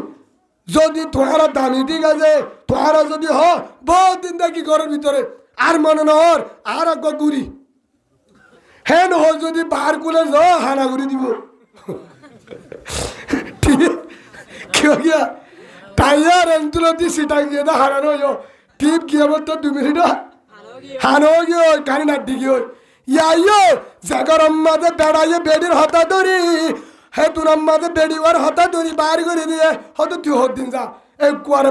যদি তোরা দামি ঠিক আছে তোরা যদি হ বহুত দিন দেখি ঘরের ভিতরে আর মনে নহর আর এক গুড়ি হ্যাঁ নহ যদি বার কুলে য হানা ঘুরি দিব ঠিক কিয়া টাইয়ার এন্তুলো দি সিটা গিয়ে দা হারানো হইও টিপ গিয়ে বলতো 2 মিনিট হানো গিয়ে গাড়ি নাটি গিয়ে ইয়াইও জাগর আম্মাদে বেড়াইয়ে বেডির হতা ধরি হে তুন আম্মাদে বেড়ি ওর হতা ধরি বার করে দিয়ে হয়তো তুই হত দিন যা এই কুয়ার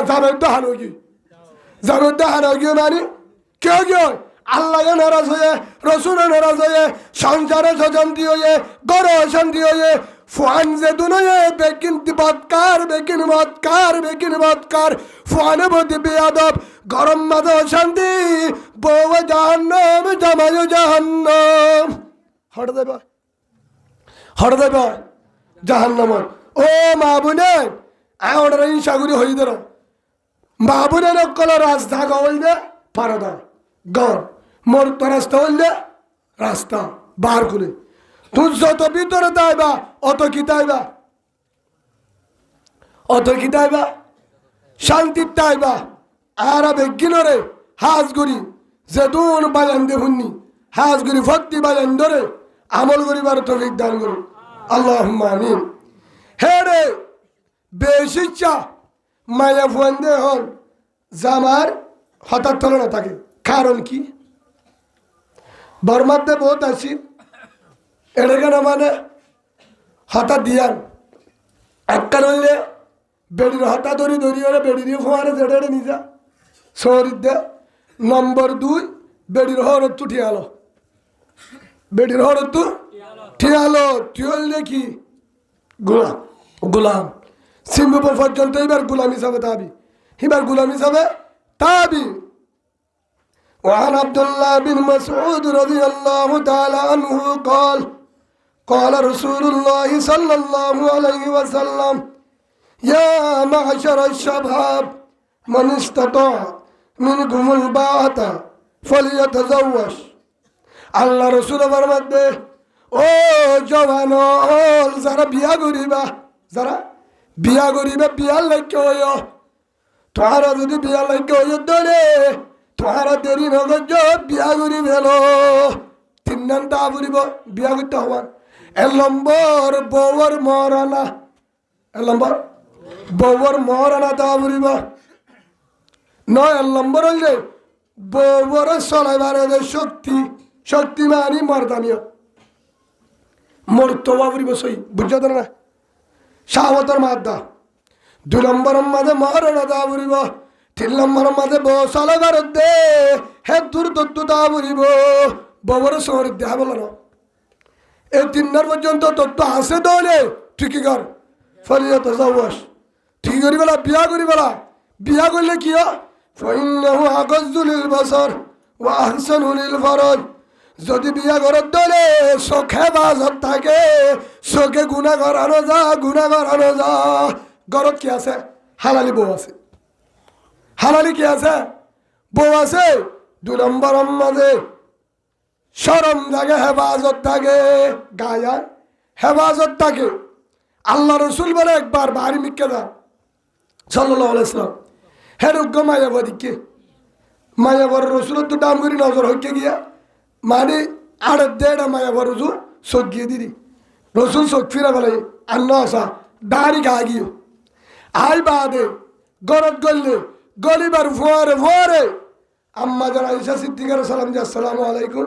যাবে তো হানো গিয়ে যাবে তো হানো গিয়ে মানে কেউ গিয়ে আল্লাহ নারাজ হয়ে রসুল নারাজ হয়ে সংসারে শান্তি হয়ে গড়ে শান্তি হয়ে ফুয়ান যে দুনয়ে বেকিন বৎকার ফুয়ানে বদি বেয়াদব গরম মাঝে শান্তি বউ জাহান্নম জামাইও জাহান্নম হট দেব জাহান্নম ও মা বোনে আওড়া ইনসাগুরি হই ধর মা বোনে নকল রাস্তা গলদে পারদা গড় মোর তো রাস্তা হইলে রাস্তা বার করে তুই যত ভিতরে দাইবা অত কি দাইবা শান্তি দাইবা আর বেগিনরে হাজগুড়ি যেদুন বাজান দে হুন্নি হাজগুড়ি ভক্তি বাজান ধরে আমল করিবার তৌফিক দান করুন আল্লাহুম্মা আমিন হে রে বেশি চা মায়া ফুয়ান্দে হন জামার হঠাৎ তলে না থাকে কারণ কি বর্মাতে বহুত আছি এটাকে না মানে হঠাৎ দিয়ান একটা রইলে বেড়ির হঠাৎ ধরিয়ে বেড়ি দিয়ে ফোয়ারে যেটা নিজা শরীর দে নম্বর 2 বেড়ির হরত্তু ঠিয়ালো বেড়ির হরত্তু ঠিয়ালো টিয়ল দেখি গোলাম সিম্বুপুর পর্যন্ত এবার গোলাম হিসাবে তাবি وعن عبد الله بن مسعود رضي الله تعالى عنه قال رسول الله صلى الله عليه وسلم يا معشر الشباب من استطاع منكم الباءة فليتزوج الله رسول فرماته ও জওয়ানো যারা বিয়া করিবা বিয়ার লাগে হইও তোরা যদি বিয়ার লাগে হইও দরে তোরা দেরি নগজ বিয়া করি ভেলো 3 ঘন্টা ফুরিব বিয়া করতে হওয়ার 1 নম্বর বউর মহারানা তা ফুরিব 9 নম্বর হইলে বউর চলাইবার শক্তি মানি মর্দামিয় মরতবা ফুরিব সই বুঝছো না শাহবতর মাদ্দা 2 নম্বর মাঝে মহারানা তা ফুরিব তিন নম্বরের মাঝে বসালে ভারত দে হে দূর তত্ত্ব বলিব ববর শহর দেহা বলো না এই 3 পর্যন্ত তত্ত্ব আছে দলে ঠিকই কর ফরিয়ত যাওয়াস ঠিক করি বলা বিয়া করি বলা বিয়া করলে কি হয় ফাইন্নাহু আগাজ্জুলিল বাসার ওয়া আহসানু লিল ফরজ যদি বিয়া ঘরের দলে চোখে বাজত থাকে চোখে গুণা করানো যা ঘরত কি আছে হালালি বউ আছে হালালি কি আছে বউ আছে 2 নম্বর মাঝে শরম থাকে হেফাজত থাকে গায়ার হেফাজত থাকে আল্লাহ রসুল বলে একবার বাড়ি মিক্কে দা সাল্লাল্লাহু আলাইহি সাল্লাম হেরুগ্য মায়াবদিকে মায়াবর রসুলের তো দাম করি নজর হইকে গিয়া মানে আর দেড় মায়াবর রসুল চোখ গিয়ে দিদি রসুল চোখ ফিরা বলে আন্ন আসা দাড়ি গা গিয়ে আই বাদে গরত গললে গলিবার ফুয়ারে আম্মা যারা ঈশা সিদ্দিকার সালাম যে আসসালামু আলাইকুম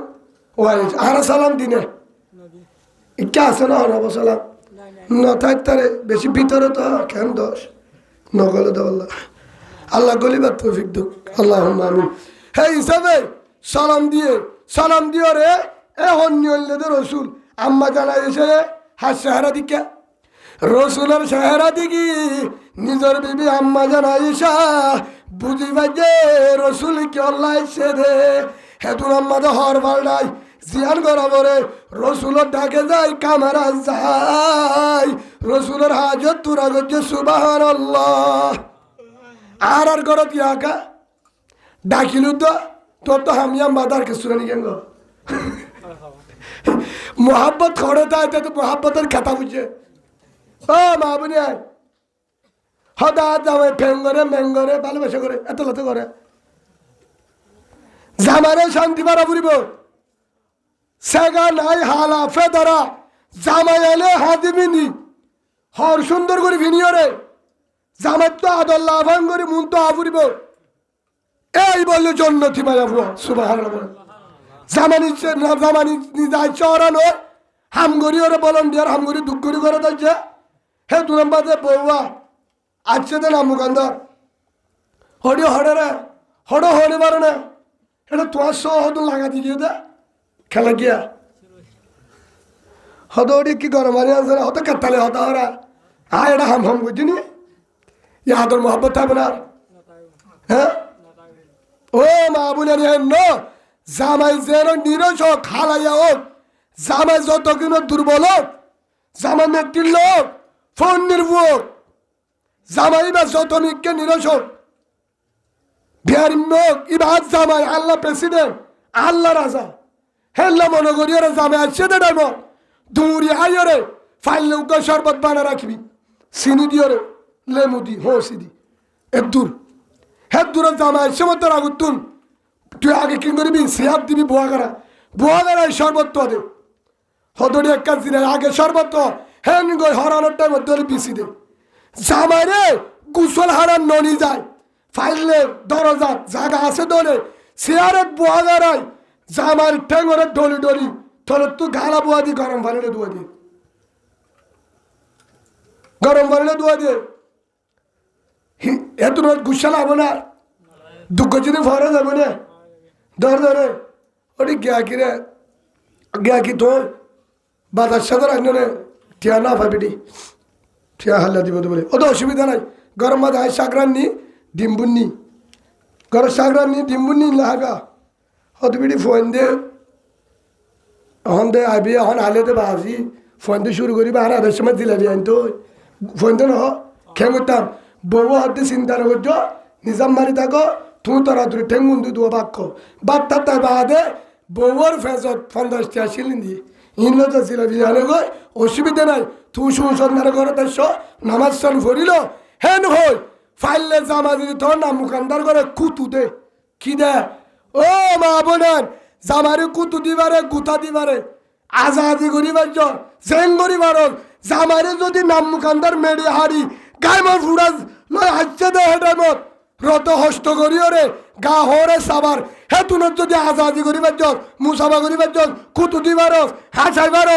ওয়ালাইকুম আর সালাম দিনে ইচ্ছা আছে না হরব সালাম না থাকতারে বেশি ভিতরে তো কেন দোষ নগলে তো আল্লাহ গলিবার তৌফিক দুক আল্লাহুম্মা আমিন হে হিসাবে সালাম দিয়ে রে এ হন্যলে রসুল আম্মা জানা এসে হাত চেহারা দিকে রসুলের চেহারা দিকি নিজের বিবি আম্মা জানা ইসা বুঝিবা যে রসুল কি অল্লাইছে রে হেতুন আম্মাদে হর পাল্টাই জিয়ান করা পরে রসুলের ডাকে যায় কামারা যায় রসুলের হাজত তুরা করছে সুবহানাল্লাহ আর করত ইয়াকা ডাকিল তো তোর তো হামিয়া মাদার কে শুনে নিকেন গো মোহাব্বত খড়ে তাইতে তো মোহাব্বতের কথা বুঝে ও মা বুনি হদা যাবে ফেঙ্গরে মেঙ্গরে ভালোবাসা করে এত লতে করে জামারে শান্তি বাড়া ফুরিব সেগা নাই হালা ফেদারা জামাই এলে হাদিবিনি হর সুন্দর করে ভিনিয়রে জামাত তো আদল্লা আভান করে মুন তো আফুরিব এই বললে জন্নতি মায়া ফুয়া সুবহানাল্লাহ জামানি যাই চড়ানো হামগরি ওরে বলন দিয়ার হামগরি দুঃখরি করে দিচ্ছে হে 2 নম্বরে বউয়া আছে দেন আমুকান্দার হড়ি হড়ে রে হড়ে পারে না এটা তোমার সহ হতো লাগা দিয়ে দে খেলা গিয়া হতো ওটি কি গরম মারি আছে না হতো কাতালে হতো ওরা এটা হাম করছি নি ইয়াদর মোহাম্মত থাকবে না হ্যাঁ ও মা বুনের জামাই যেন নিরস হোক খালাইয়া হোক জামাই যত কিনো দুর্বল হোক জামাই মেট্রির লোক ফোন নির্ভোগ জামাই বা যত নিকে নিরস হোক বিহার লোক ইবাদ জামাই আল্লাহ প্রেসিডেন্ট আল্লাহ রাজা হেল্লা মনে করি ওরা জামাই আসছে দে ডাইম দূরি আইরে ফাইলে উকা শরবত বানা রাখবি চিনি দিও রে লেমু দি হসি দি এদুর হেদুরের জামাই আসছে মতো রাগুতুন তুই আগে কি করবি সিয়াব দিবি বোয়া করা শরবত তো দে হদরি এক কাজ দিলে আগে শরবত হেন গই হরানোর টাইম ধরে পিসি দে জামাই রে গুসল হারান ননি যায় ফাইলে দরজা জায়গা আছে দলে সিয়ারে বোয়া করাই জামার ঠেঙ্গরে ডলি তোর তুই গালা বোয়া দি গরম পানিলে ধোয়া দি এত গুসা লাভ না দুঃখ যদি ফরে যাবে না ধরে ওটি গিয়া কি তো বাজার সাথে রাখলো রে ঠিয়া না পাবি ঠিয়া হাল্লা দিব বলে ও তো অসুবিধা নাই গরম মাঝে হয় শাক রান্নি ডিম বুননি গরম শাক রান্নি ডিম বুননি লাগাবা হত বিড়ি ফোন দে এখন দে আবি এখন হালে দে বাজি ফোন দিয়ে শুরু করি আর আধার সময় দিলাবি আইন তো ফোন দে নহ খেমতাম বউ হাতে চিন্তা করছ নিজাম মারি থাকো তুই তোরা তুই ঠেঙ্গুন তুই দু বাক্য বাদ তার বাদে বউর ফেজত 50টা আসিলেন দিয়ে ইনলো তো ছিল বিহারে গই অসুবিধা নাই তুই সুসন্ধান করে তাই নামাজ সান ভরিল হেন হই ফাইলে জামা দিদি তোর না মুখানদার করে কুতু দে কি দে ও মা বোনেন জামারে কুতু দিবারে গুতা দিবারে আজাদি করিবার জেন করিবার জামারে যদি নাম মুখানদার মেরি হারি গাইমর ফুরাজ লয় হাসছে দে হেটামত রত হস্ত করিও রে গা হরে সাবার হেতুনত যদি আজাদি করিবার মুসাফা করিবার কুতু দিবার হাসাইবার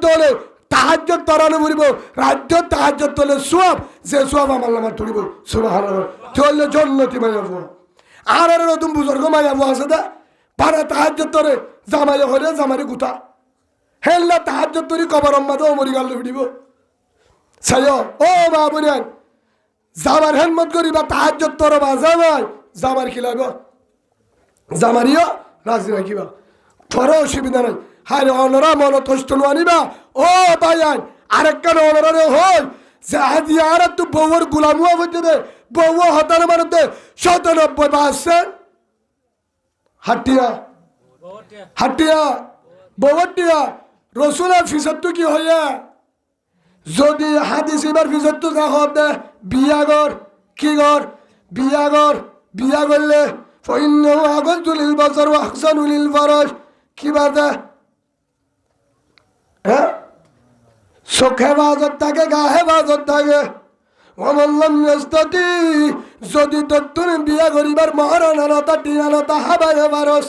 দলে তাহাজ্জুদ তরানো ফুরিব রাজ্য তাহাজ্জুদ তলে সব যে সব আমার নামা তুলিব সুবহানাল্লাহ চললে জন্নতি মায়াবো আর নতুন বুজুর্গ মায়াবো আছে দা পারা তাহাজ্জুদ তরে জামাই হলে জামারি গুতা হেল্লা তাহাজ্জুদ তরি কবর আম্মাদও মরি গেল ভিডিব সায় ও মা বোনেন জামার হেলমত করিবা তাহাজ্জুদ তর বাজা নাই জামার কি লাগো জামারিও রাজি রাখিবা তোর অসুবিধা নাই হায় অনরা মন কষ্ট আনিবা ও ভাইয়ান আরেকখান অনরারে হই যে আদি আর তো বউর গুলামুয়া হইতে দে বউ হতার মানতে 97 পার্সেন্ট হাটিয়া হাটিয়া বউটিয়া রসুলের ফিসত্তু কি হইয়া যদি হাদিস এবার ফিসত্তু দেখো দে বিয়াগর কি গর বিয়াগর বিয়া করলে ফইন্নাহু আগাজুলিল বাসার ওয়া আহসানুলিল ফারাজ কি বাদা হ্যাঁ চোখে বাজত থাকে গা হেফাজত থাকে ওয়ামাল্লাম ইয়াস্তাতি যদি তত্তুন বিয়া করিবার মহারণতা টিয়ানতা হাবায় বারস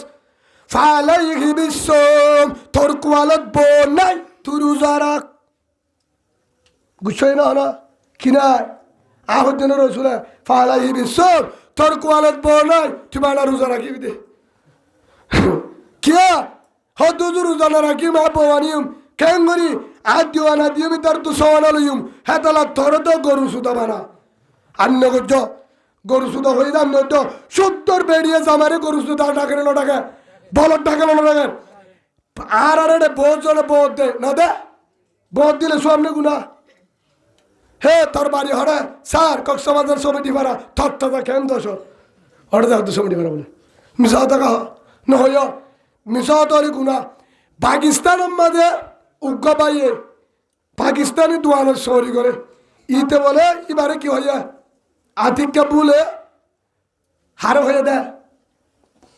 ফালাইহি বিসম তোর কোয়ালত বোন নাই তুই রোজা রাখ গুছাই না কি নাই আহদিন রসুলে ফালাইহি বিসম তোর কোয়ালত বোন নাই তুই মানা রোজা রাখিবি দে কিয়া হদুজু রোজা না রাখি মা বওয়ানিম কেন করি আজ দিওয়ানা দিয়ে তার তো সওয়ানা লইম হ্যাঁ তাহলে তোর তো গরু সুদা বানা আন্ন করছ গরু সুদা হয়ে যান তো 70 বেরিয়ে জামারে গরু সুদা টাকা ন টাকা বলদ টাকা ন টাকা আর আরে বহুত জনে বহুত দে না দে বহুত দিলে সামনে গুনা হে তোর বাড়ি হরে স্যার কক্সবাজার সমিতি ভাড়া থরটা কেন দোষ হরে যাও তো সমিতি ভাড়া বলে মিশা টাকা নহয় মিশা তোর গুনা পাকিস্তানের মাঝে উগ্র পাইয়ে পাকিস্তানি দোয়ানের সরি করে ইতে বলে এবারে কি হইয়া আতিককে বলে হার হয়ে দেয়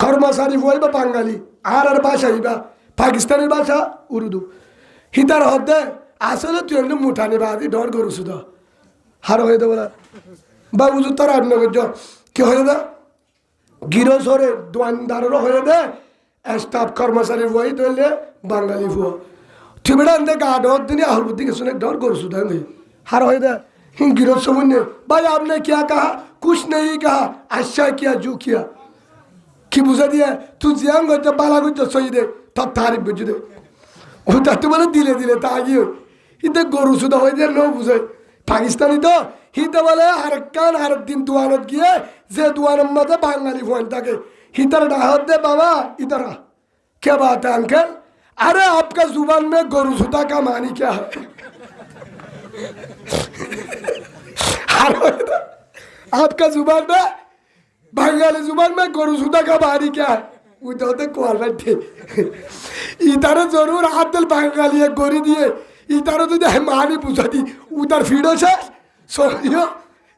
কর্মচারী হইবা বাঙালি আর ভাষা হইবা পাকিস্তানের ভাষা উর্দু হিতার হদে আসলে তুই এমনি মুঠানি বাদি ডর গরু শুধু হার হয়ে দে বলে বা বুঝু তার আন্ন করছ কি হয়ে দে গিরসরে দোয়ানদারেরও হয়ে দে স্টাফ কর্মচারী বই ধরলে বাঙালি ভুয়া ঠিকটা আনতে গা ডর দিনে আহুর দিকে শুনে ডর করছু তাই हार हो दे गिरो समझने भाई आपने क्या कहा कुछ नहीं कहा अच्छा किया जो किया कि बुझा दिया तू जियांग होते बाला कुछ सही दे तब तारीफ बुझ दे उधर तो बोले दिले दिले ताकि इधर गोरु सुधा हो दे नो बुझे पाकिस्तानी तो हिते बोले हर कान हर दिन दुआनत किए जे दुआनत मत बांगाली फोन तक इधर डाहत दे बाबा इधर क्या बात है अंकल अरे आपका जुबान में गोरु सुधा का मानी क्या है आपका जुबान में बंगाली जुबान में गोरुसुदा का बारी क्या है उधर क्वालिटी इधर जरूर आदल बंगाली है गोरी दिए इधर तो दे मानी पूछा थी उधर फीडो से सोनियो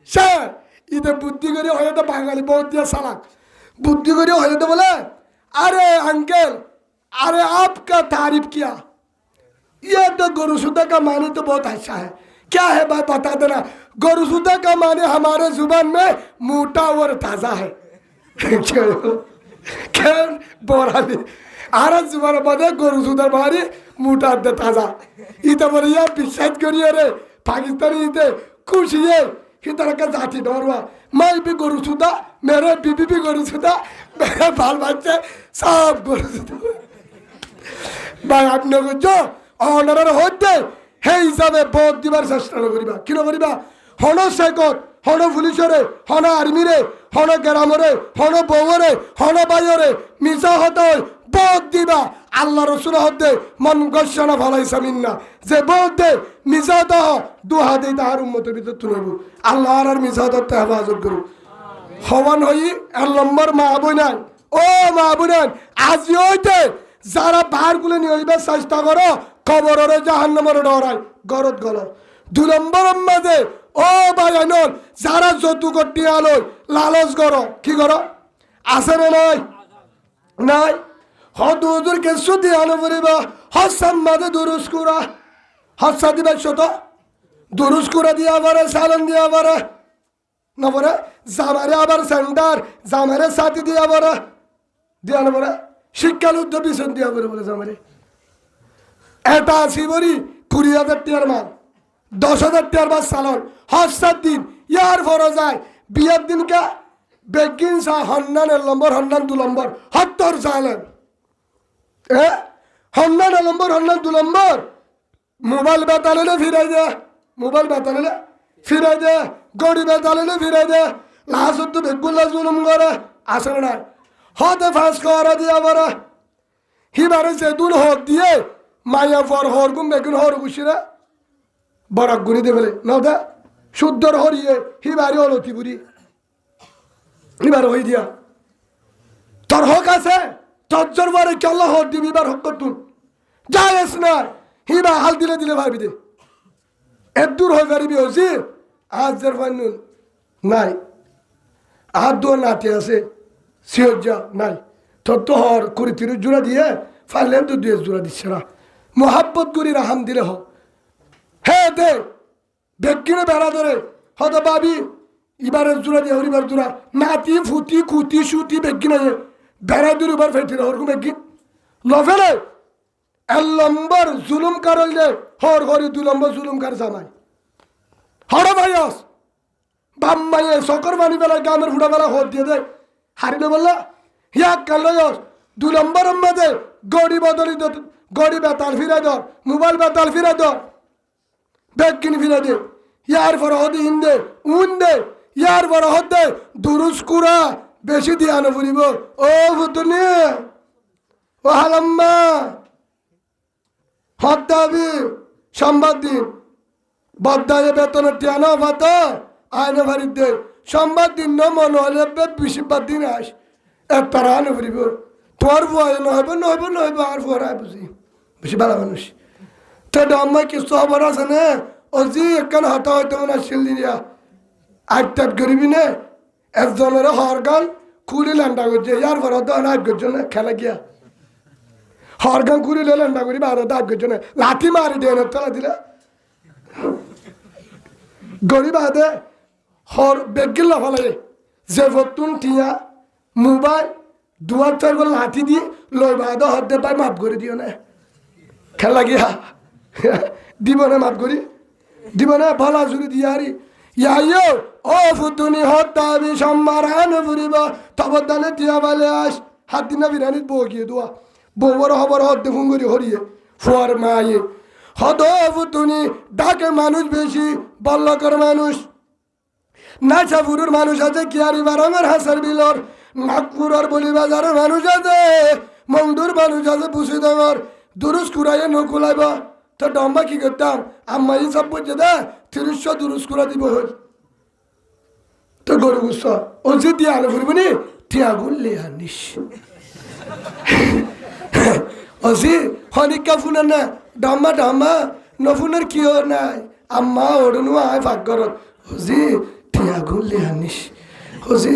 से इधर बुद्धि करी हो तो बंगाली बहुत दिया साला बुद्धि करी हो तो बोले अरे अंकल अरे आपका तारीफ किया ये तो गोरुसुदा का मानी तो बहुत अच्छा है क्या है बात बता देना गोरुसुदा का माने हमारे जुबान में मोटा और ताजा है क्या बोरा नहीं आरा जुबान बदे गोरुसुदा मारी मोटा दे ताजा इधर बढ़िया पिछाड़ करिए रे पाकिस्तानी इधर खुश ये इधर का जाति डरवा मैं भी गोरुसुदा मेरे बीबी भी गोरुसुदा मेरे बाल बच्चे सब गोरुसुदा भाई आपने को जो ऑनर होते हे हिसाबे बहुत दिबार चेष्टा करिबा किनो करिबा हनो सेकत हनो पुलिसरे हनो आर्मीरे हनो ग्रामरे हनो बौरे हनो बायरे मिसा हतय बहुत दिबा আল্লাহ রাসূল হতে মন গশনা ফলাইসা মিন্না যে বহুত দে মিছা তো দুহা দেই তার উম্মতের ভিতর তুলব আল্লাহ আর মিছা দতে হেফাজত করু হওয়ান হই এক নম্বর মা বোনান ও মা বোনান আজ হইতে যারা বাহারগুলো নিয়ে হইবে চেষ্টা করো কবরের জাহান্নামের ডরায় গরত গল দুই নম্বর মাঝে ও ভাইয়ানল যারা যতু করতে আলো লালচ করো কি করো আছে না নাই নাই হদুদুর কে সুদি আনো বলিবা হসাম মাঝে দুরুস কুরা হসা দিবে শত দুরুস কুরা দিয়া পারে সালাম দিয়া পারে না পারে জামারে আবার সেন্টার জামারে সাথী দিয়া পারে দিয়া না পারে শিক্ষার উদ্যোগ পিছন দিয়া পারে বলে জামারে এটা আসি বলি 20,000 টিয়ার মাল 10,000 টিয়ার মাল সালন হস্তার দিন ইয়ার ফরজ যায় বিয়ের দিনকা বেগিন সা হন্নান 1 নম্বর হন্নান 2 নম্বর হত্তর চালেন হন্নান 1 নম্বর হন্নান 2 নম্বর মোবাইল বেতালে ফিরাই দে মোবাইল বেতালে ফিরাই দে গড়ি বেতালে ফিরাই দে লাস্ট তো বেগুলা জুলুম করে আসলে না হতে ফাঁস করা দিয়া বড় হিবারে যে দুন হক দিয়ে মায়া ফর হর গুম বেগুন হর গুছিরা বড় গুনি দে বলে না দা শুদ্ধর হরিয়ে হিবারে অলতি বুড়ি হিবার হই দিয়া তোর হক আছে তজ্জর বারে কি আল্লাহ হক দিবি বার হক করতুন যায়স না হিবা হাল দিলে দিলে ভাবি দে এত দূর হয়ে পারিবি হসি আজের ফাইনুল নাই আর দো নাতে আছে সিয়জা নাই তোর তো হর কুড়ি 30 জোড়া দিয়ে ফাইলেন তো 2 জোড়া দিচ্ছে না মোহাব্বত করি রাহাম দিলে হ হে দে বেগিনে বেড়া ধরে হয়তো ভাবি এবারের জোড়া দিয়ে হরিবার জোড়া নাতি ফুটি খুতি সুতি বেগিনে বেড়া দূর এবার ফেটে হরকম বেগিন লফেলে 1 নম্বর জুলুম কারল যে হর হরি 2 নম্বর জুলুম কার জামাই হর ভাইয়াস বাম মাইয়ে সকর বানি বেলা গামের ফুটা বেলা হত দিয়ে দে হারিলে বললা হিয়া কালয়স 2 নম্বর মধ্যে গড়ি বদলি গড়ি বেতাল ফিরে দর মোবাইল বেতাল ফিরে দর বেগিন ফিরে দে ইয়ার পর হদি ইন্দে উন্দে ইয়ার পর হদে দুরুস কুরা বেশি দিয়ানো ফুরিব ও ফুতুনি ও হালাম্মা হদ্দাবি সম্বাদ দিন বদ্দায় বেতনের টিয়ানো ভাত আয়না ভারিত দে সম্বাদ দিন ন মন হলে বেশিবার দিন আস তারা আনো ফুরিব তোর ভয় নহব নহব নহব আর ভরাই বুঝি বেশি ভালো মানুষ তো ডম্মাই কিছু খবর আছে না ও জি একখান হতা হইতে মনে আসছিল দিয়া আটটাট করিবি না একজনের হর গান খুলি ল্যান্ডা করছে ইয়ার পর তো আগ করছে না খেলা গিয়া হর গান খুলি ল্যান্ডা করি আর আগ করছে না লাঠি মারি দেন তলা দিলে গরিব আদে হর বেগিল ফলে যে ফতুন টিয়া মোবাইল 2-4 করে লাঠি দিয়ে লই বাদ হতে পাই মাফ করে দিও না খেলা গিয়া দিব না মাফ করি দিব না ভালা জুড়ি দিয়ারি ইয়াইও ও ফুতুনি হত্যাবি সম্মারান ফুরিব তবদালে টিয়া বালে আস হাত দিনা বিরানিত বউ গিয়ে দোয়া বউর হবর হদ্দে ফুঙ্গুরি হরিয়ে ফুয়ার মায়ে হদ ফুতুনি ডাকে মানুষ বেশি বল্লকর মানুষ নাচাপুরের মানুষ আছে কিয়ারি বারঙের হাসার বিলর নাগপুরের বলি বাজারের মানুষ আছে মংদুর মানুষ আছে বুসি ডাঙর দুরুস কুড়াইয়ে নকুলাইব তো ডম্বা কি করতাম আম্মাই সব বুঝে দে 300 দুরুস কুড়া দিব হল তো গরু গুস ও যে দিয়ে আলো ফুরবনি টিয়া গুললে আনিস অসি হনিকা ফুনা না ডম্বা ডম্বা নফুনের কি ওর নাই আম্মা ওড়নু আয় ভাগ করত হজি টিয়া গুললে আনিস হজি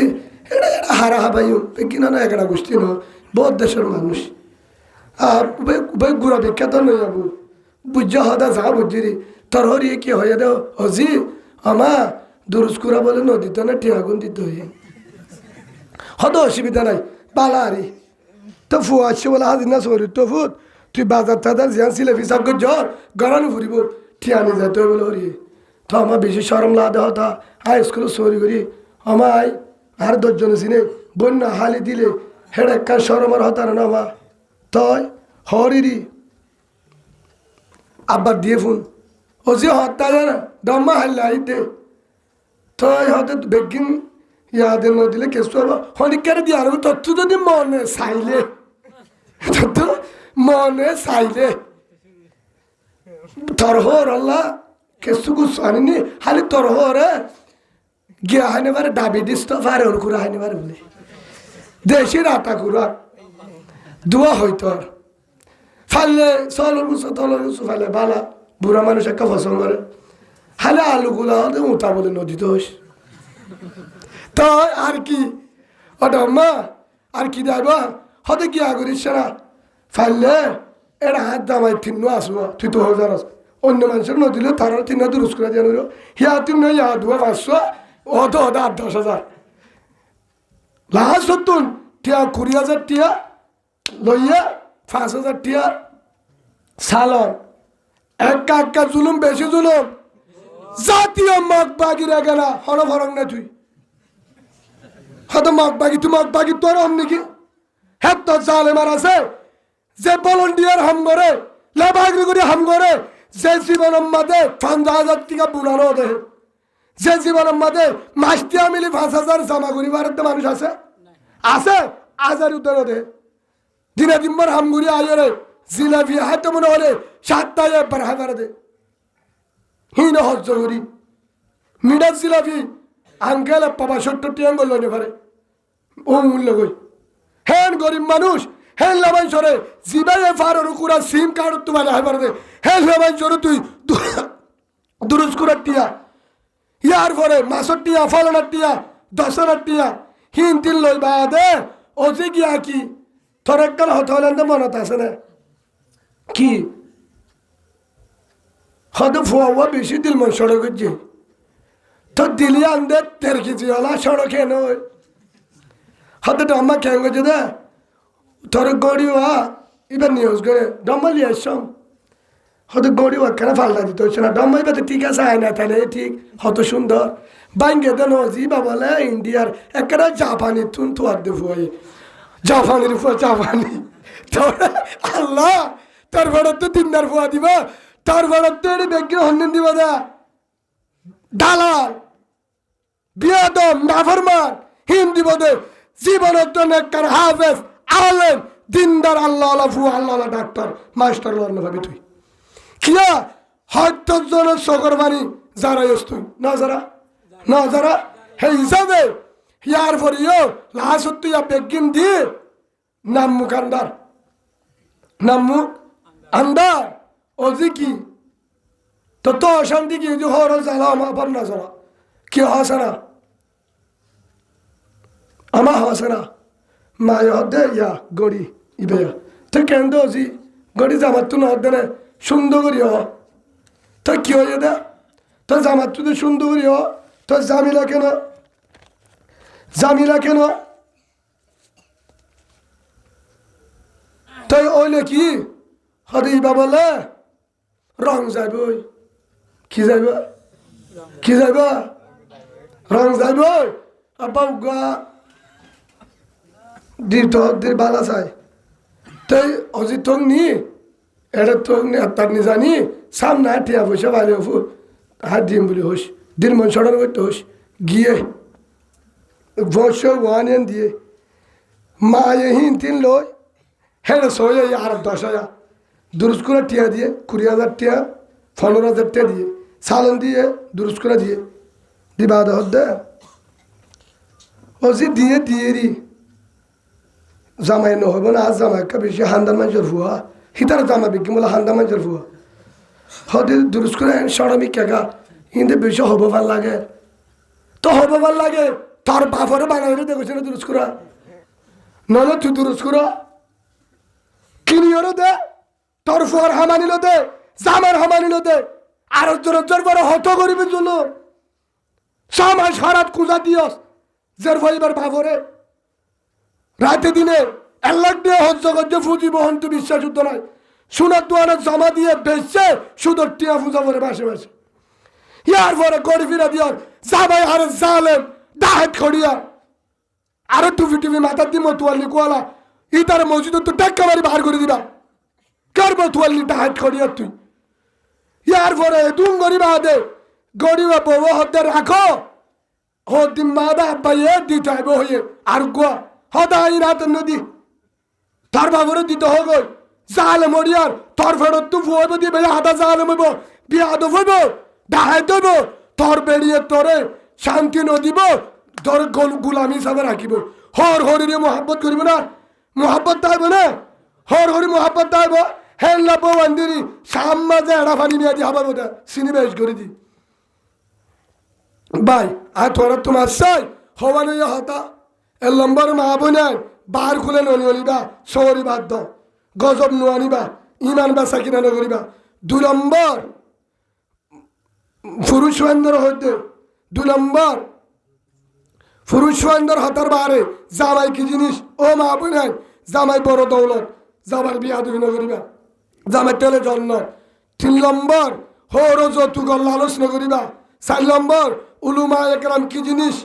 এটা হারা হাবাইও কিনা না একটা গোষ্ঠী ন বহুত দেশের মানুষ গুড়া বিখ্যাত নই যাবো বুঝা হদা যা বুঝিরি তোর হরি কি হয়ে দেও হজি আমা দুরুস্কুরা বলে নদীতে না টিয়াগুন দিতে হয়ে হদ অসুবিধা নাই পালা আরে তো ফু আসছে বলে হাজির না সরি তো ফুট তুই বাজার টাজার জিয়ান ছিলে ফিসাব করে জ্বর গড়ানো ফুরিব ঠিয়ানি যেতে বলে হরি তো আমার বেশি সরম লাদে হতা হাই স্কুলে সরি করি আমায় আর 10 জন চিনে বন্যা হালি দিলে হেড়ে কার সরমার হতার না মা তয় হরিরি আব্বার দিয়ে ফোন ও যে হত্যা জানা দম্মা হাল্লা দে তয় হতে বেগিন ইয়াদে নদিলে কেসু হবো হনিকারে দিয়ে আরো তথ্য যদি মনে চাইলে তথ্য মনে চাইলে তরহর আল্লাহ কেসু গুছ আনিনি হালি তরহরে গিয়া হাইনে বারে ডাবি দিস তো ফারে ওর কুড়া হাইনে বারে বলে দেশের আতা কুড়া দোয়া হইতো ফাইলে চলর গুছো তলর গুছো ফাইলে বালা বুড়া মানুষ একটা পছন্দ করে হালে আলুগুলা হতে উঠা বলে নদীতে হইস তো আর কি ওটা মা আর কি যাইবা হতে গিয়া করিস না ফাইলে এটা হাত দামাই তিন্ন আসবো তুই তো হাজার আস অন্য মানুষের নদীলে তার 3 দুরুস করে দিয়ে নিল হিয়া 3 ইয়া 2 500 অত 10,000 লাস্ট হতুন টিয়া 20,000 টিয়া লইয়া 5,000 টিয়া সালন একা জুলুম বেশি জুলুম জাতীয় মগবাগিরা গেলা হরফরং না তুই হয়তো মগবাগি তুই মগবাগি তোর হম নাকি হ্যাঁ তো জালেমার আছে যে ভলান্টিয়ার হাম করে লাভাগরি করে হাম করে যে জীবনের মাঝে ৫০০০ টাকা বুড়ানো দে যে জীবনের মাঝে মাসটিয়া মিলি ৫০০০ জমা করি ভারত মানুষ আছে আছে আজার উত্তর দে দিনে দিনবার হাম করি আয়রে জিলাপি হাতে মনে হলে ৭টায় একবার হাজার দে হিন হজ্জ করি মিডার জিলাপি আঙ্কেল ৭৫ টিয়াং করল নে পারে ও মূল্য কই হেন গরিব মানুষ হেন লাভাই সরে জিবাই ফারর কুরা সিম কার্ড তোমার হাইবার দে হেন লাভাই সরে তুই দুরুস কুরা টিয়া ইয়ার পরে ৬২ টিয়া ফলনার টিয়া ১০ টিয়া হিন তিন লই বাদে ও যে গিয়া কি তোর এককাল হত হলেন তো মনত আছে না কি হয়তো ফুয়া বেশি দিল মন সড়ক যে তো দিলি আনদে ১৩ কেজি হলা সড়ক এনে হয়তো ডম্মা খেয়ে গেছে দে তোর গড়ি হওয়া এবার নিউজ করে ডম্মা লিয়ে আসম হয়তো গড়ি হওয়া কেন ফাল্টা দিতে হচ্ছে না ডম্মা এবার ঠিক আছে আয় না তাহলে ঠিক হত সুন্দর বাইঙ্গে দেন জিবা বলে ইন্ডিয়ার একটা জাপানি তুন তুয়ার দে ফুয়াই জাপানির ফুয়া জাপানি তোর আল্লাহ তার ভাড়ার তো ৩ ফুয়া দিবা তার ভাড়ার তো এটা ব্যাগের হন্যন দিবা দা দালাল বিয়াদম নাফরমান হিন্দি বদে জীবনের জন্য একটার হাফেজ আলেম দিনদার আল্লাহ ফুয়া আল্লাহ ডাক্তার মাস্টার ভাবি তুই কিয়া হয়তো জনের সকর বাণী যারা তুই না যারা হে হিসাবে ইয়ার পর ইয়ো লাশ তুই বেগিন দিয়ে নামমুখ আন্দার ও যে কি তো অশান্তি কি যে হর জ্বালা আমার ভাবনা জ্বালা কি হাসে না আমার হাসে না মায় হদে ইয়া গড়ি ইবে তো কেন দোষি গড়ি জামাত তো না হদে না সুন্দর করি হ তো কি হয়ে দে তো জামাত তো সুন্দর করি হ তো জামিলা কেন তাই ওইলে কি হদিবা বলে রং যাইব কি যাইব রং যাইব আব্বা উগা দির বালা চাই তাই অজি তোক নি এটা তোক নি তার নি জানি সামনে টিয়া পয়সা বাড়ি হবো হাত দিম বলি হোস দিন মন সড়ন করতে হোস গিয়ে বর্ষ ওয়ান দিয়ে মা এহিন ৩ লই হেরে ৬ আর ১০ দুরুস করে টিয়া দিয়ে ২০,০০০ টিয়া ১৫,০০০ টিয়া দিয়ে সালন দিয়ে দুরুস করে দিয়ে দিবা দে ও যে দিয়ে রি জামাই নহব না আজ জামাই কা বেশি হান্দার মানুষের ফুয়া হিতার জামা বিক্রি বলে হান্দার মানুষের ফুয়া হদি দুরুস করে সরমি কেগা হিন্দে বেশি হব ভাল লাগে তো হব ভাল লাগে তার বাপরে বানাই দেখেছে না দুরুস করা নলে তুই দুরুস করা কিনিয়রও দে তোর ফুয়ার হামানিল দে জামার হামানিল দে আর জোর করে হত করিবি জন্য সামাজ হারাত কুজা দিয়স জের ভাইবার বাপরে রাতে দিনে ১ লাখ দিয়ে হজ্জ করছে ফুজি বহন তুই বিশ্বাস যুদ্ধ নয় সোনার দোয়ানে জমা দিয়ে বেচছে সুদর টিয়া ফুজা করে মাসে ইয়ার পরে গড়ি ফিরা দিয়ার জামাই আরে জালেম দাহেদ খড়িয়া আরো টুপি মাথার দি মতুয়াল্লি কোয়ালা ইতার মসজিদ তো টেক্কা মারি বাহার করে দিবা কার মতুয়াল্লি দাহেদ খড়িয়া তুই ইয়ার পরে তুম গরিবা দে গরিবা বউ হতে রাখো হদিন মাদা আব্বাইয়ে দিতে হইব হইয়ে আর গোয়া হদাই রাত নদী তার বাবরে দিতে হইব জালে মরিয়ার তোর ফেরত তু ফুয়াইব দিয়ে বেড়ে হাতা জালে হইব বিয়া দইব দাহাই দইব তোর বেরিয়ে তোরে শান্তি নদিব তোর গুলামি হিসাবে রাখিব হর হরিরে মোহাব্বত করিব না মোহাব্বত তাইব না হর হরি মোহাব্বত তাইব হেন লাভ বান্দিরি সাম্মা যে এড়া ফানি নিয়ে দি হবার মতো চিনি বেশ করে দি ভাই আর তোরা তোমার চাই হওয়া নই হতা এ লম্বর মা বোনাই বার খুলে ননি অলিবা সরি বাদ দ গজব নোয়ানিবা ইমান বা সাকিনা নগরিবা ২ নম্বর পুরুষ হইতে ২ নম্বর পুরুষ হতার বারে জামাই কি জিনিস ও মা বোনাই জামাই বড় দৌলত জামার বিয়া দুই নগরিবা জামাই তেলে জন্য 3 নম্বর হরো যৌতুকর লালস নকরিবা। 4 নম্বর উলুমা একরাম কি জিনিস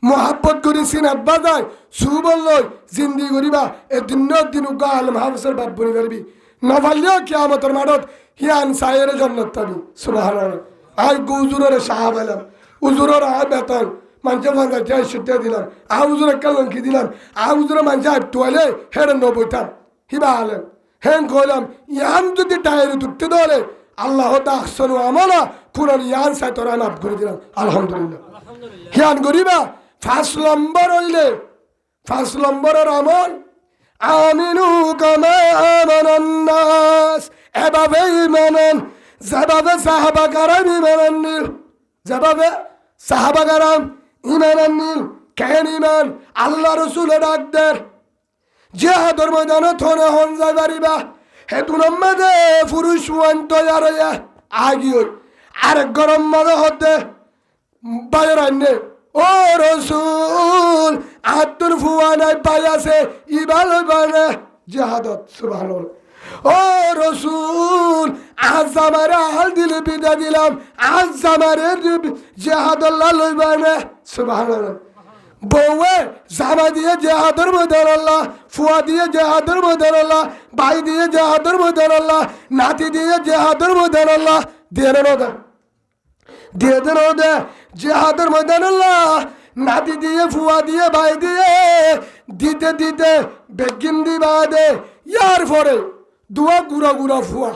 মোহাব্বত করি সিনাত বাজায় সুবল্লই জিন্দি করিবা এ দিন আলম হাফসের বাপ বনি পারবি নভাল্য কিয়ামতের মাঠত হিয়ান সায়ের জান্নাত পাবি সুবহানাল্লাহ। আই গুজুরের সাহাব এলাম উজুরের আয় বেতন মানুষে 50-60 দিলাম হুজুর একটা লঙ্কি দিলাম হুজুরে মানুষে আটটুয়ালে হেরে নবইতাম হিবা আলেম হেন কইলাম ইয়ান যদি টায়ারে তুলতে ধরে আল্লাহ দাহসনু আমলা কোরআন ইয়ান সাই তোরা মাফ করে দিলাম আলহামদুলিল্লাহ। হিয়ান করিবা 5 নম্বর হইলে 5 নম্বরের আমল আমিনু কামা আমানান নাস এভাবে ইমানান যেভাবে সাহাবা কারাম ইমানান নীল যেভাবে সাহাবা কারাম ইমানান নীল কেন ইমান আল্লাহ রসুল ডাক দেন জিহাদর ময়দানে থনে হন যাই পারিবা হেতু নম্বরে পুরুষ ওয়ান তৈয়ার হইয়া আগি হই আরেক গরম মাঝে হতে বাইর আনে ও রসুল আত্মর ফুয়ানায় পাই আছে ইবাল বানে জিহাদত সুবহানাল্লাহ। ও রসুল আজ আমার হাল দিলে বিদা দিলাম আজ আমার জিহাদুল্লাহ লইবানে সুবহানাল্লাহ। বউয়ে জামা দিয়ে জেহাদর মধ্যে আল্লাহ ফুয়া দিয়ে জেহাদর মধ্যে আল্লাহ ভাই দিয়ে জেহাদর মধ্যে আল্লাহ নাতি দিয়ে জেহাদর মধ্যে আল্লাহ দিয়ে দেন দে জেহাদর মধ্যে আল্লাহ নাতি দিয়ে ফুয়া দিয়ে ভাই দিয়ে দিতে দিতে বেগিন দিবা দে ইয়ার পরে দুয়া গুড়া ফুয়া